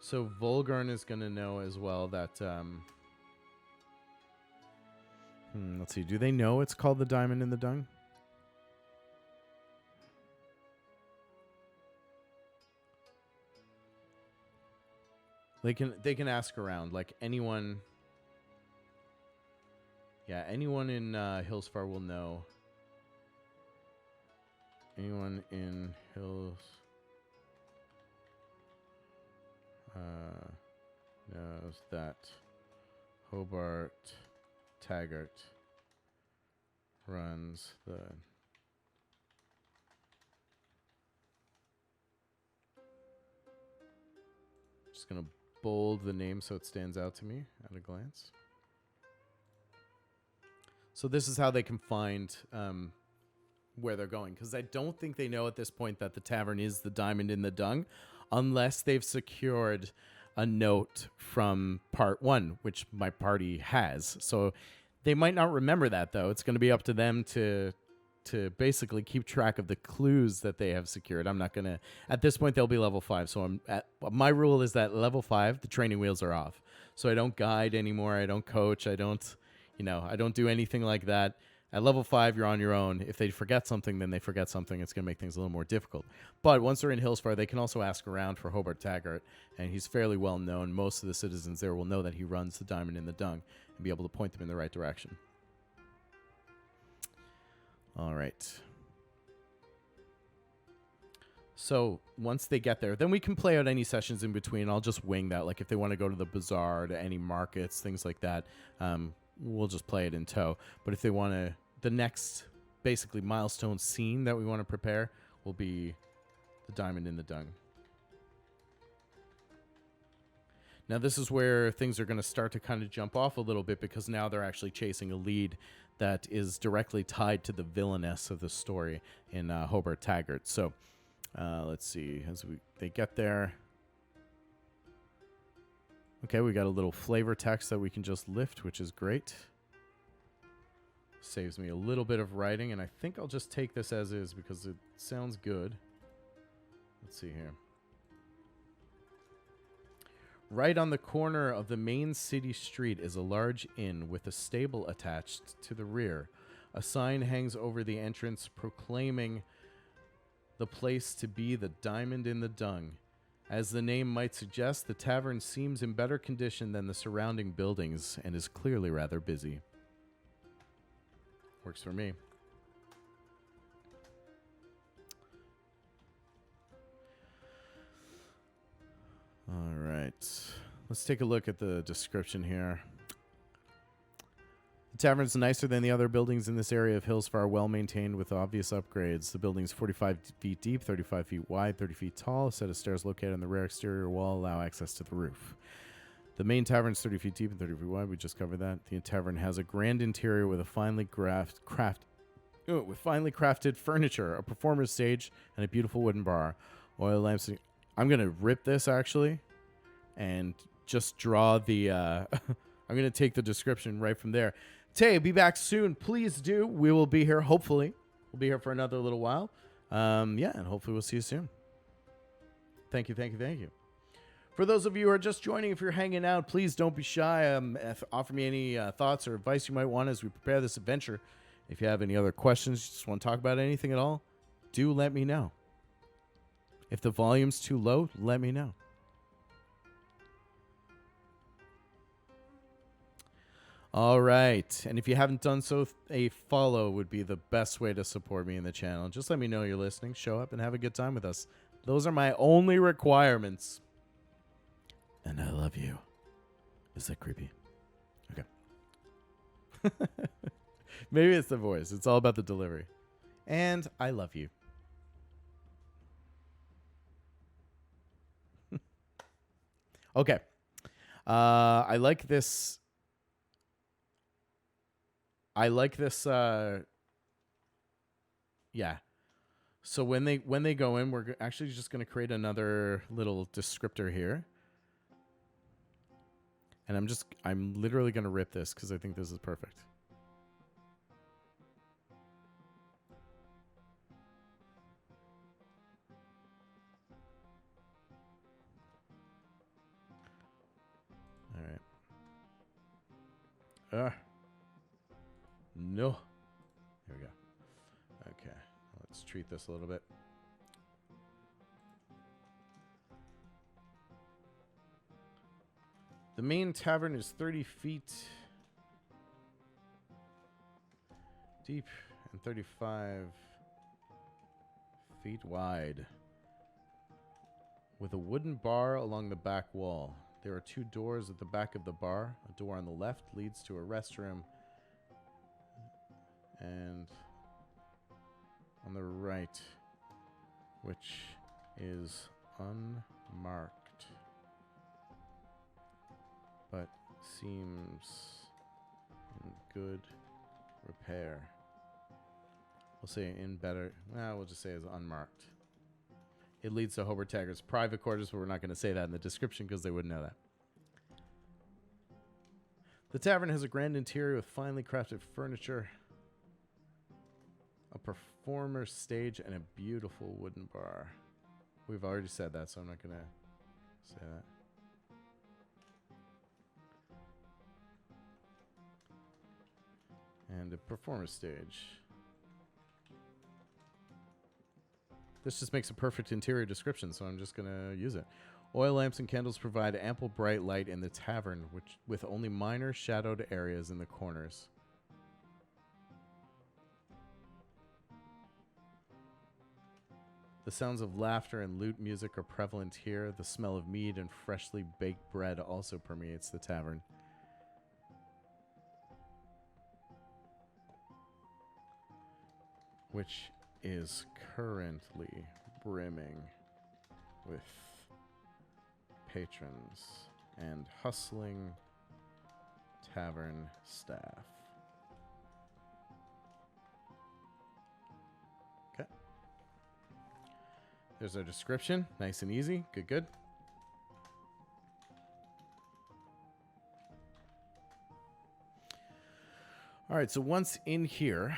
so Volgarn is going to know as well that, let's see, do they know it's called the diamond in the dung? They can ask around, like anyone. Yeah, anyone in Hillsfar will know. Anyone in knows that Hobart Taggart runs the just gonna bold the name so it stands out to me at a glance. So this is how they can find where they're going, because I don't think they know at this point that the tavern is the diamond in the dung, unless they've secured a note from part 1, which my party has. So they might not remember that, though. It's going to be up to them to basically keep track of the clues that they have secured. I'm not going to... At this point, they'll be level 5. So my rule is that level 5, the training wheels are off. So I don't guide anymore. I don't coach. I don't do anything like that. At level 5, you're on your own. If they forget something, then they forget something. It's going to make things a little more difficult. But once they're in Hillsfar, they can also ask around for Hobart Taggart, and he's fairly well known. Most of the citizens there will know that he runs the diamond in the dung and be able to point them in the right direction. All right. So once they get there, then we can play out any sessions in between. I'll just wing that. Like if they want to go to the bazaar, to any markets, things like that, we'll just play it in tow. But if they want to, the next basically milestone scene that we want to prepare will be the diamond in the dung. Now this is where things are going to start to kind of jump off a little bit, because now they're actually chasing a lead that is directly tied to the villainess of the story in Hobart Taggart. So let's see, as they get there. Okay, we got a little flavor text that we can just lift, which is great. Saves me a little bit of writing, and I think I'll just take this as is because it sounds good. Let's see here. Right on the corner of the main city street is a large inn with a stable attached to the rear. A sign hangs over the entrance proclaiming the place to be the diamond in the dung. As the name might suggest, the tavern seems in better condition than the surrounding buildings and is clearly rather busy. Works for me. All right. Let's take a look at the description here. The tavern's nicer than the other buildings in this area of Hillsfar, well maintained with obvious upgrades. The building's 45 feet deep, 35 feet wide, 30 feet tall. A set of stairs located on the rear exterior wall allow access to the roof. The main tavern's 30 feet deep and 30 feet wide. We just covered that. The tavern has a grand interior with a finely crafted furniture, a performer's stage, and a beautiful wooden bar. Oil lamps. I'm going to rip this, actually, and just draw the... I'm going to take the description right from there. Tay, be back soon. Please do. We will be here. Hopefully, we'll be here for another little while. Yeah, and hopefully we'll see you soon. Thank you, thank you, thank you. For those of you who are just joining, if you're hanging out, please don't be shy. Offer me any thoughts or advice you might want as we prepare this adventure. If you have any other questions, just want to talk about anything at all, do let me know. If the volume's too low, let me know. All right. And if you haven't done so, a follow would be the best way to support me in the channel. Just let me know you're listening, show up, and have a good time with us. Those are my only requirements. And I love you. Is that creepy? Okay. Maybe it's the voice. It's all about the delivery. And I love you. Okay. I like this. Yeah. So when they go in, we're actually just going to create another little descriptor here. And I'm literally going to rip this because I think this is perfect. All right. No. Here we go. Okay. Let's treat this a little bit. The main tavern is 30 feet deep and 35 feet wide, with a wooden bar along the back wall. There are 2 doors at the back of the bar. A door on the left leads to a restroom, and on the right, which is unmarked, but seems in good repair. We'll say in better. Well, we'll just say it's unmarked. It leads to Hobart Taggart's private quarters, but we're not going to say that in the description because they wouldn't know that. The tavern has a grand interior with finely crafted furniture, a performer's stage, and a beautiful wooden bar. We've already said that, so I'm not going to say that. And a performer's stage. This just makes a perfect interior description, so I'm just going to use it. Oil lamps and candles provide ample bright light in the tavern, with only minor shadowed areas in the corners. The sounds of laughter and lute music are prevalent here. The smell of mead and freshly baked bread also permeates the tavern. Which is currently brimming with patrons and hustling tavern staff. Okay. There's our description. Nice and easy. Good, good. All right, so once in here,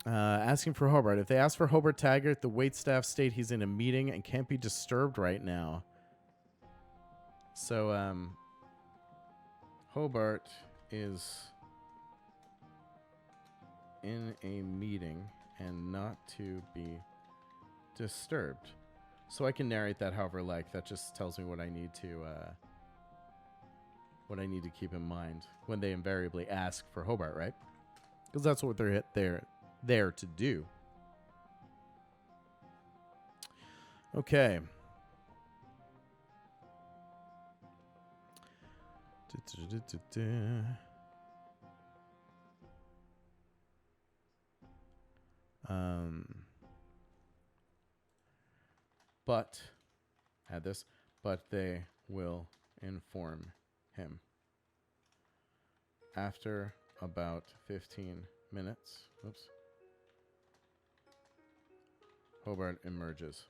asking for Hobart. If they ask for Hobart Taggart, the waitstaff state he's in a meeting and can't be disturbed right now. So, Hobart is in a meeting and not to be disturbed. So I can narrate that however I like. That just tells me what I need to keep in mind when they invariably ask for Hobart, right? Because that's what they're there to do. Okay. But add this, but they will inform him after about 15 minutes. Oops. Hobart emerges.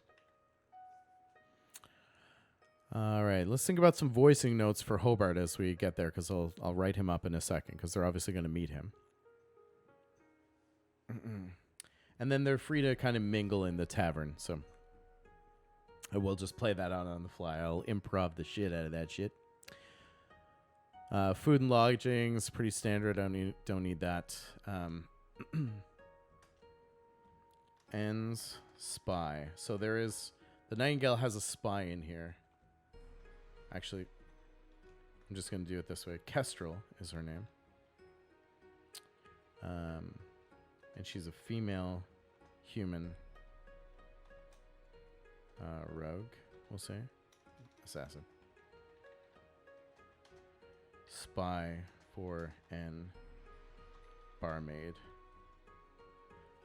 All right, let's think about some voicing notes for Hobart as we get there, because I'll write him up in a second, because they're obviously going to meet him. And then they're free to kind of mingle in the tavern, so I will just play that out on the fly. I'll improv the shit out of that shit. Food and lodging is pretty standard. I don't need that. Ends spy. So there is the Nightingale has a spy in here. Actually, I'm just gonna do it this way. Kestrel is her name. And she's a female human rogue, we'll say. Assassin. Spy for an barmaid.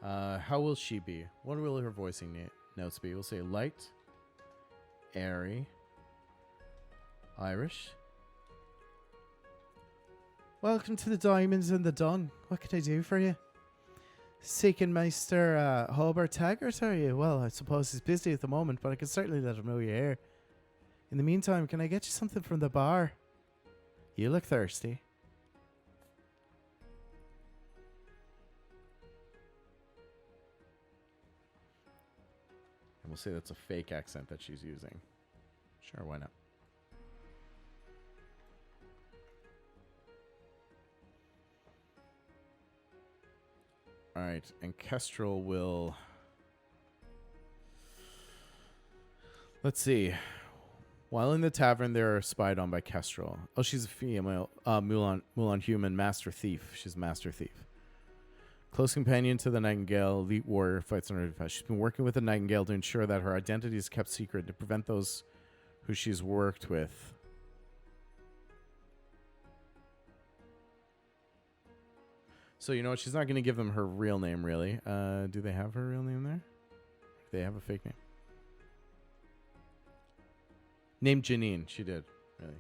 How will she be? What will her voicing notes be? We'll say light, airy, Irish. Welcome to the Diamonds and the Dung. What can I do for you? Seeking Meister Hobart Taggart, are you? Well, I suppose he's busy at the moment, but I can certainly let him know you're here. In the meantime, can I get you something from the bar? You look thirsty. And we'll say that's a fake accent that she's using. Sure, why not? All right, and Kestrel will... Let's see. While in the tavern, they're spied on by Kestrel. Oh, she's a female Mulan human master thief. She's a master thief. Close companion to the Nightingale, elite warrior, fights under defense. She's been working with the Nightingale to ensure that her identity is kept secret to prevent those who she's worked with. So, you know what? She's not going to give them her real name, really. Do they have her real name there? Do they have a fake name? Named Janine. She did, really.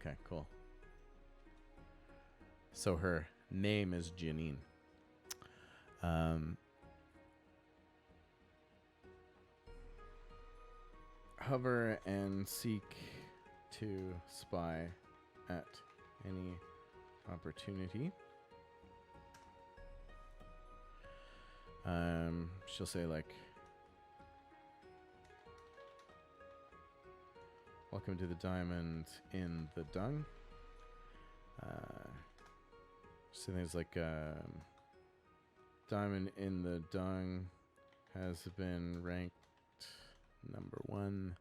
Okay, cool. So her name is Janine. Hover and seek to spy at any opportunity. She'll say like, welcome to the Diamond in the Dung. So things like Diamond in the Dung has been ranked number 1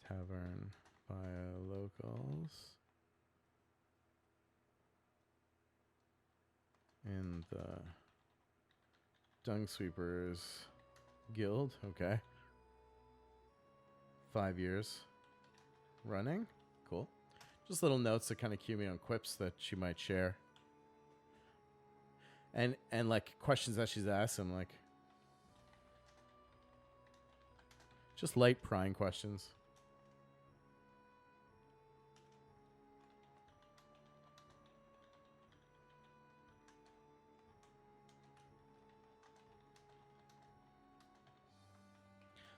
tavern by locals in the Dung Sweepers Guild. Okay. 5 years running. Cool. Just little notes that kind of cue me on quips that she might share. And like questions that she's asked him, like just light prying questions.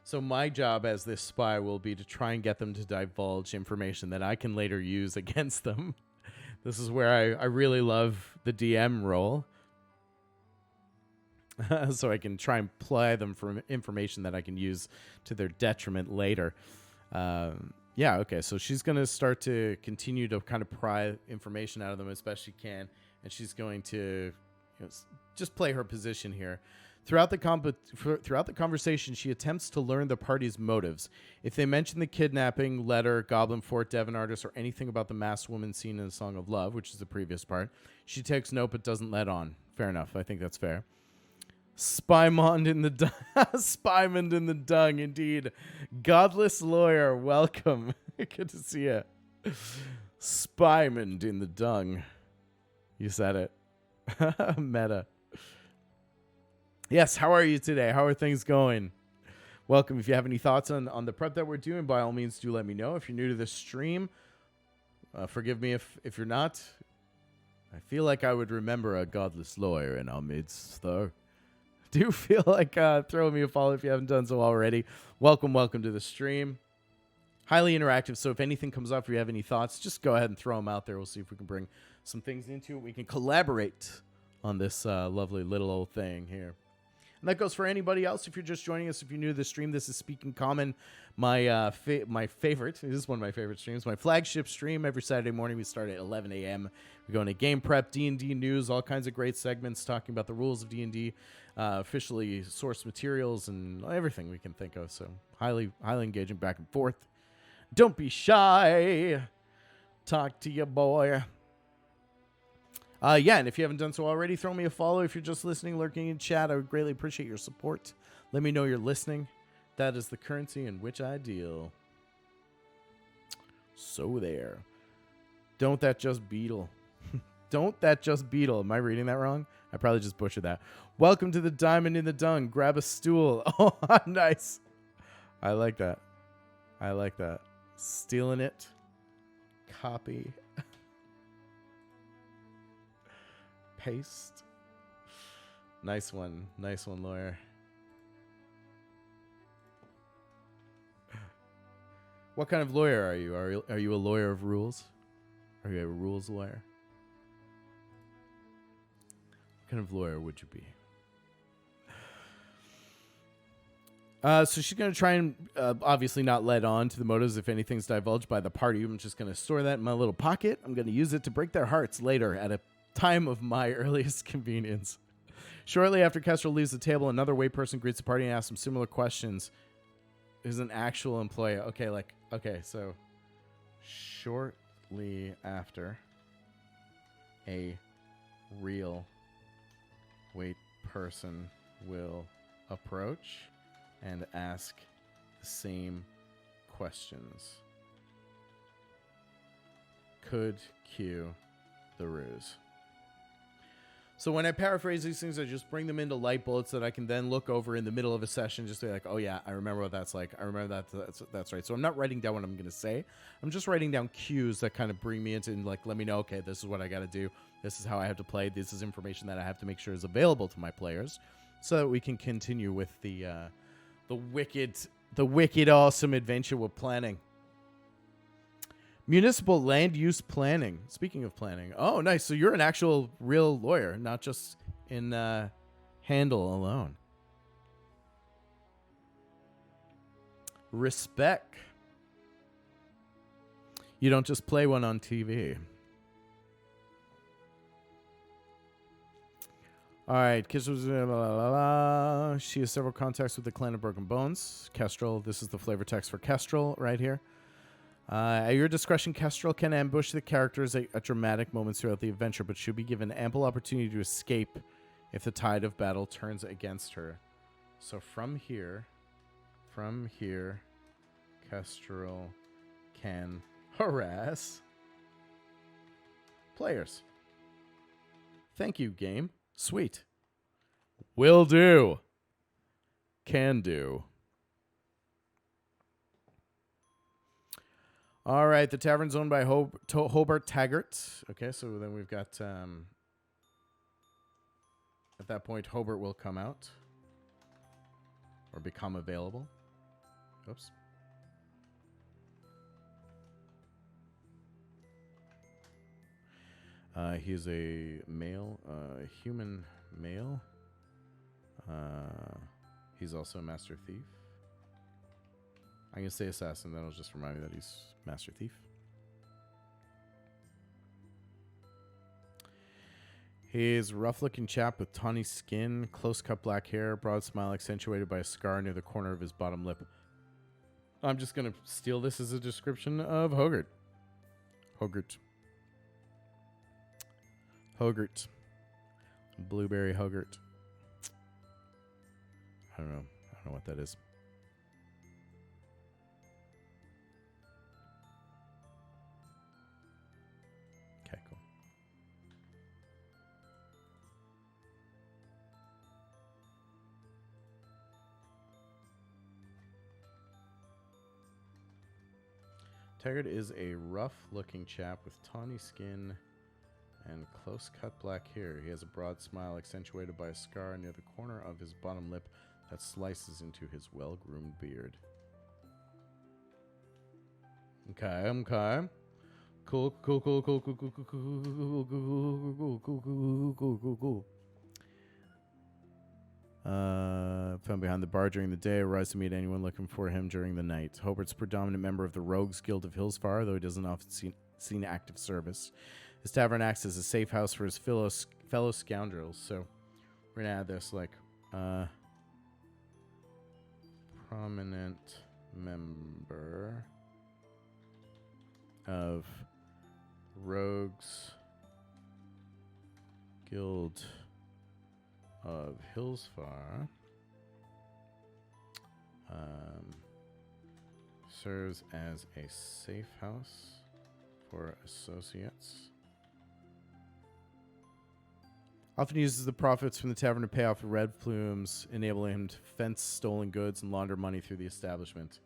So my job as this spy will be to try and get them to divulge information that I can later use against them. This is where I really love the DM role. So I can try and ply them for information that I can use to their detriment later. Yeah, okay. So she's going to start to continue to kind of pry information out of them as best she can. And she's going to just play her position here. Throughout the conversation, she attempts to learn the party's motives. If they mention the kidnapping, letter, Goblin Fort, Devon artist, or anything about the masked woman seen in the Song of Love, which is the previous part, she takes note but doesn't let on. Fair enough. I think that's fair. Spymond in the Spymond in the Dung, indeed. Godless lawyer, welcome. Good to see you. Spymond in the Dung. You said it. Meta. Yes, how are you today? How are things going? Welcome. If you have any thoughts on the prep that we're doing, by all means, do let me know. If you're new to this stream, forgive me if you're not. I feel like I would remember a godless lawyer in our midst, though. do feel like throwing me a follow if you haven't done so already. Welcome to the stream. Highly interactive, so if anything comes up or you have any thoughts, just go ahead and throw them out there. We'll see if we can bring some things into it. We can collaborate on this lovely little old thing here. And that goes for anybody else. If you're just joining us, if you're new to the stream, this is Speaking Common, my favorite. This is one of my favorite streams, my flagship stream. Every Saturday morning, we start at 11 a.m. We go into game prep, D&D news, all kinds of great segments talking about the rules of D&D, officially sourced materials, and everything we can think of. So highly engaging back and forth. Don't be shy. Talk to your boy. Yeah, and if you haven't done so already, throw me a follow. If you're just listening, lurking in chat, I would greatly appreciate your support. Let me know you're listening. That is the currency in which I deal. So there. Don't that just beetle. Don't that just beetle. Am I reading that wrong? I probably just butchered that. Welcome to the Diamond in the Dung. Grab a stool. Oh, nice. I like that. I like that. Stealing it. Copy. Paste. Nice one, lawyer. What kind of lawyer are you? Are you a lawyer of rules? Are you a rules lawyer? What kind of lawyer would you be? So she's going to try and obviously not let on to the motives if anything's divulged by the party. I'm just going to store that in my little pocket. I'm going to use it to break their hearts later at a time of my earliest convenience. Shortly after Kestrel leaves the table, another way person greets the party and asks some similar questions. Is an actual employee. Okay, so shortly after a real wait person will approach and ask the same questions. Could cue the ruse. So when I paraphrase these things, I just bring them into light bullets that I can then look over in the middle of a session, just be like, oh yeah, I remember what that's like. I remember that's right. So I'm not writing down what I'm going to say. I'm just writing down cues that kind of bring me into and like, let me know, okay, this is what I got to do. This is how I have to play. This is information that I have to make sure is available to my players so that we can continue with the wicked awesome adventure we're planning. Municipal land use planning. Speaking of planning. Oh, nice. So you're an actual real lawyer, not just in handle alone. Respect. You don't just play one on TV. All right. She has several contacts with the Clan of Broken Bones. Kestrel. This is the flavor text for Kestrel right here. At your discretion, Kestrel can ambush the characters at dramatic moments throughout the adventure, but should be given ample opportunity to escape if the tide of battle turns against her. So from here, Kestrel can harass players. Thank you, game. Sweet. Will do. Can do. All right, the tavern's owned by Hobart Taggart. Okay, so then we've got, at that point, Hobart will come out or become available. Oops. He is a male, human male. He's also a master thief. I'm going to say assassin. That'll just remind me that he's master thief. He's a rough-looking chap with tawny skin, close-cut black hair, broad smile accentuated by a scar near the corner of his bottom lip. I'm just going to steal this as a description of Hogart. Hogart. Blueberry Hogart. I don't know what that is. Okay, cool. Taggart is a rough-looking chap with tawny skin, and close-cut black hair. He has a broad smile accentuated by a scar near the corner of his bottom lip that slices into his well-groomed beard. Okay. Cool. Found behind the bar during the day, arrives to meet anyone looking for him during the night. Hobart's a predominant member of the Rogues Guild of Hillsfar, though he doesn't often seen active service. His tavern acts as a safe house for his fellow scoundrels. So we're gonna add this like prominent member of Rogues Guild of Hillsfar, serves as a safe house for associates. Often uses the profits from the tavern to pay off the red plumes, enabling him to fence stolen goods and launder money through the establishment.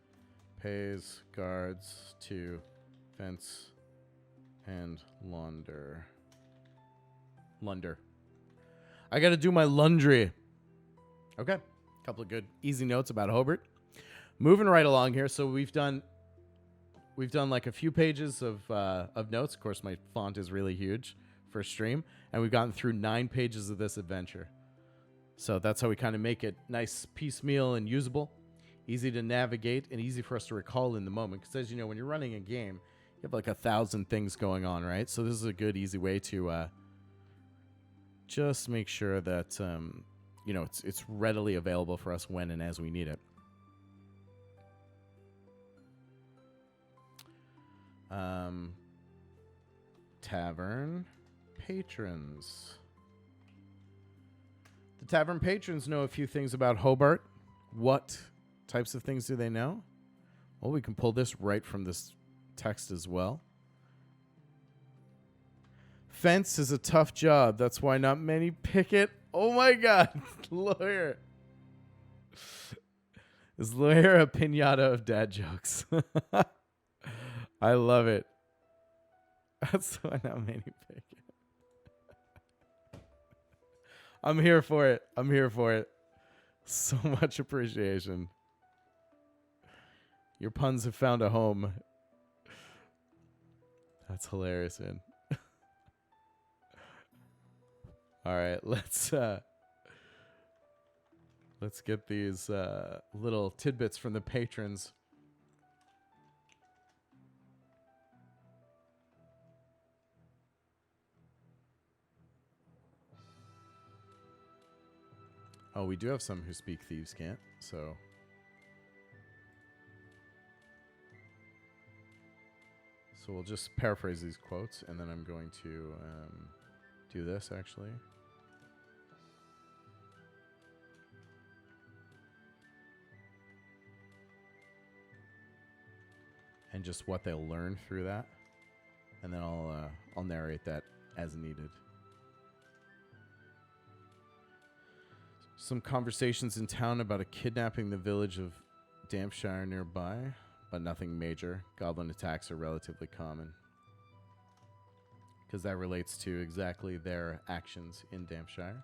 Pays guards to fence and launder. I gotta do my laundry. Okay. Couple of good easy notes about Hobart. Moving right along here. So we've done like a few pages of notes. Of course, my font is really huge for stream, and we've gotten through 9 pages of this adventure. So that's how we kind of make it nice, piecemeal, and usable, easy to navigate, and easy for us to recall in the moment. Because as you know, when you're running a game, you have like 1,000 things going on, right? So this is a good, easy way to just make sure that it's readily available for us when and as we need it. Tavern patrons. The tavern patrons know a few things about Hobart. What types of things do they know? Well, we can pull this right from this text as well. Fence is a tough job. That's why not many pick it. Oh my God. Lawyer. Is Lawyer a pinata of dad jokes? I love it. That's why not many pick it. I'm here for it. So much appreciation. Your puns have found a home. That's hilarious, man. All right, let's get these little tidbits from the patrons. Oh, we do have some who speak Thieves' Cant, so we'll just paraphrase these quotes, and then I'm going to do this, actually. And just what they'll learn through that. And then I'll narrate that as needed. Some conversations in town about a kidnapping the village of Dampshire nearby, but nothing major. Goblin attacks are relatively common, because that relates to exactly their actions in Dampshire.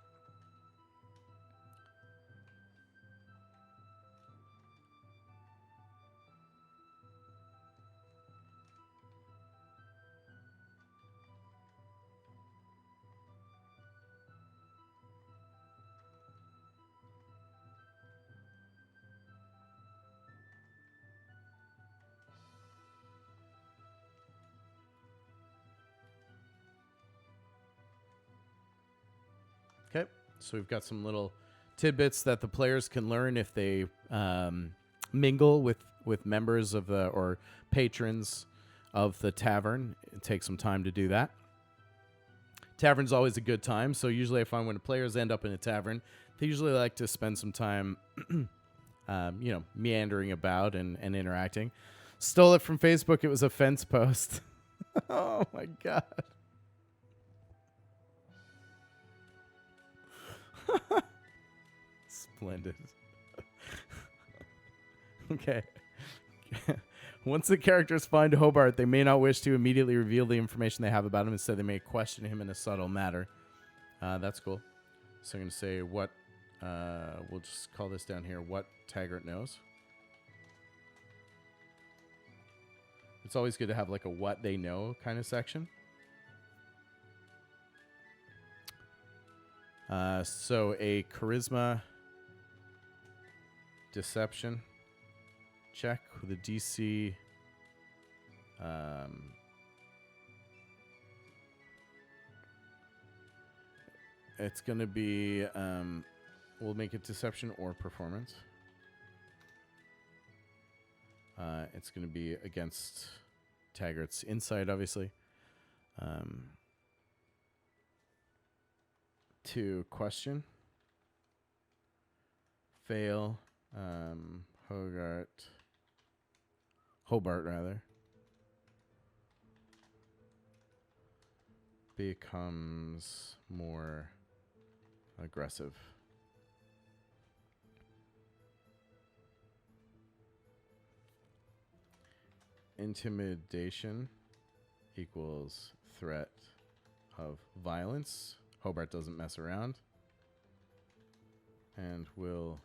Okay, so we've got some little tidbits that the players can learn if they mingle with members of the or patrons of the tavern. It takes some time to do that. Tavern's always a good time, so usually I find when players end up in a tavern, they usually like to spend some time, meandering about and interacting. Stole it from Facebook. It was a fence post. Oh my God. Splendid. Okay. Once the characters find Hobart, they may not wish to immediately reveal the information they have about him. Instead, they may question him in a subtle manner. That's cool. So I'm going to say what, we'll just call this down here, what Taggart knows. It's always good to have like a what they know kind of section. So a charisma deception check with a DC. It's going to be, we'll make it deception or performance. It's going to be against Taggart's insight, obviously. To question. Fail. Hobart, rather. Becomes more aggressive. Intimidation equals threat of violence. Hobart doesn't mess around. And will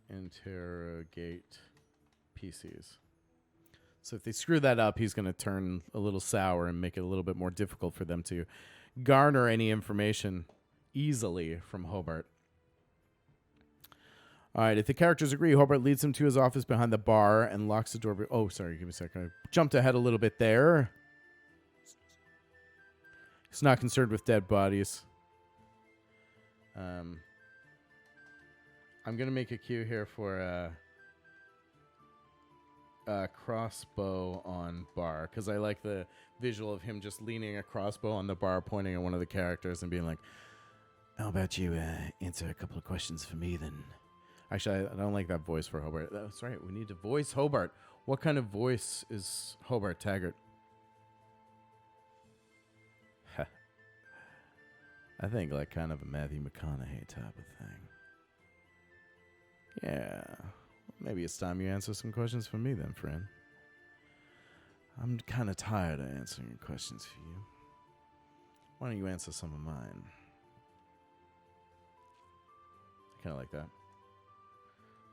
interrogate PCs. So if they screw that up, he's going to turn a little sour and make it a little bit more difficult for them to garner any information easily from Hobart. All right, if the characters agree, Hobart leads them to his office behind the bar and locks the door. Oh, sorry, give me a second. I jumped ahead a little bit there. He's not concerned with dead bodies. I'm going to make a cue here for a crossbow on bar, because I like the visual of him just leaning a crossbow on the bar, pointing at one of the characters and being like, how about you answer a couple of questions for me then? Actually, I don't like that voice for Hobart. That's right. We need to voice Hobart. What kind of voice is Hobart Taggart? I think like kind of a Matthew McConaughey type of thing. Yeah. Maybe it's time you answer some questions for me then, friend. I'm kind of tired of answering questions for you. Why don't you answer some of mine? I kind of like that.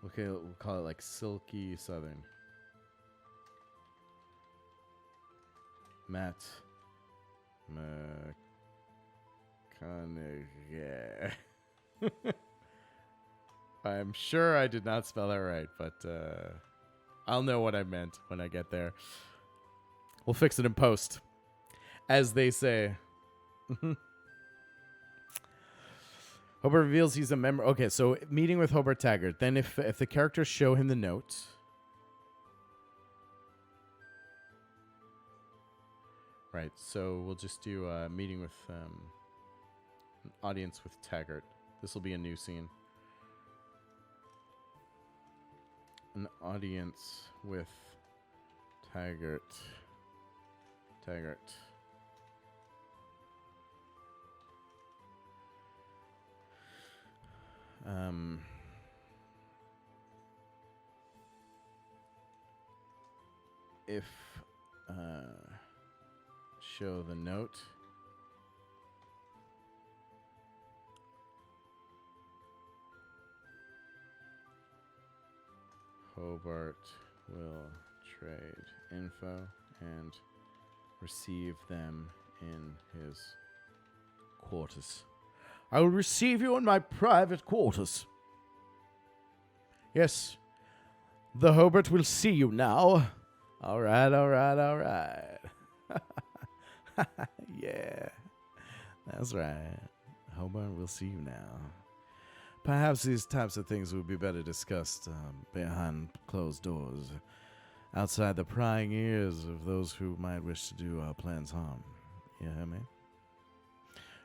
Okay, we'll call it like Silky Southern. Matt McConaughey. I'm sure I did not spell that right, but I'll know what I meant when I get there. We'll fix it in post, as they say. Hobart reveals he's a member. Okay, so meeting with Hobart Taggart. Then if the characters show him the note. Right, so we'll just do a meeting with an audience with Taggart. This will be a new scene. An audience with Taggart. If show the note. Hobart will trade info and receive them in his quarters. I will receive you in my private quarters. Yes, the Hobart will see you now. All right. Yeah, that's right. Hobart will see you now. Perhaps these types of things would be better discussed behind closed doors, outside the prying ears of those who might wish to do our plans harm. You hear me?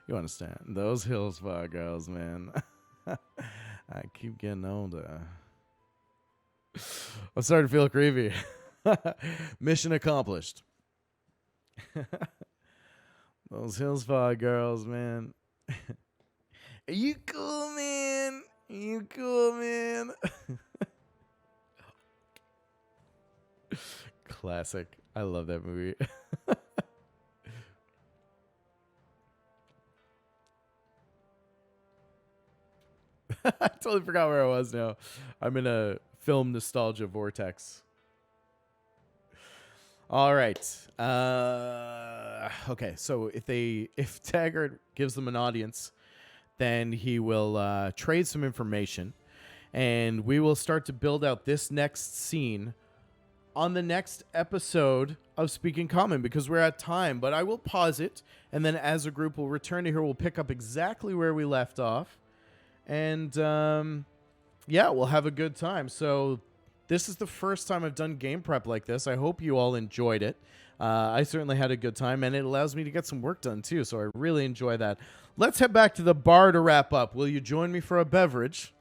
You understand? Those Hillsfar girls, man. I keep getting older. I'm starting to feel creepy. Mission accomplished. Those Hillsfar girls, man. Are you cool, man? You cool, man? Classic. I love that movie. I totally forgot where I was now. I'm in a film nostalgia vortex. All right. Okay. So if Taggart gives them an audience, then he will trade some information, and we will start to build out this next scene on the next episode of Speaking Common, because we're at time. But I will pause it, and then as a group we'll return to here. We'll pick up exactly where we left off, and yeah, we'll have a good time. So this is the first time I've done game prep like this. I hope you all enjoyed it. I certainly had a good time, and it allows me to get some work done too, so I really enjoy that. Let's head back to the bar to wrap up. Will you join me for a beverage?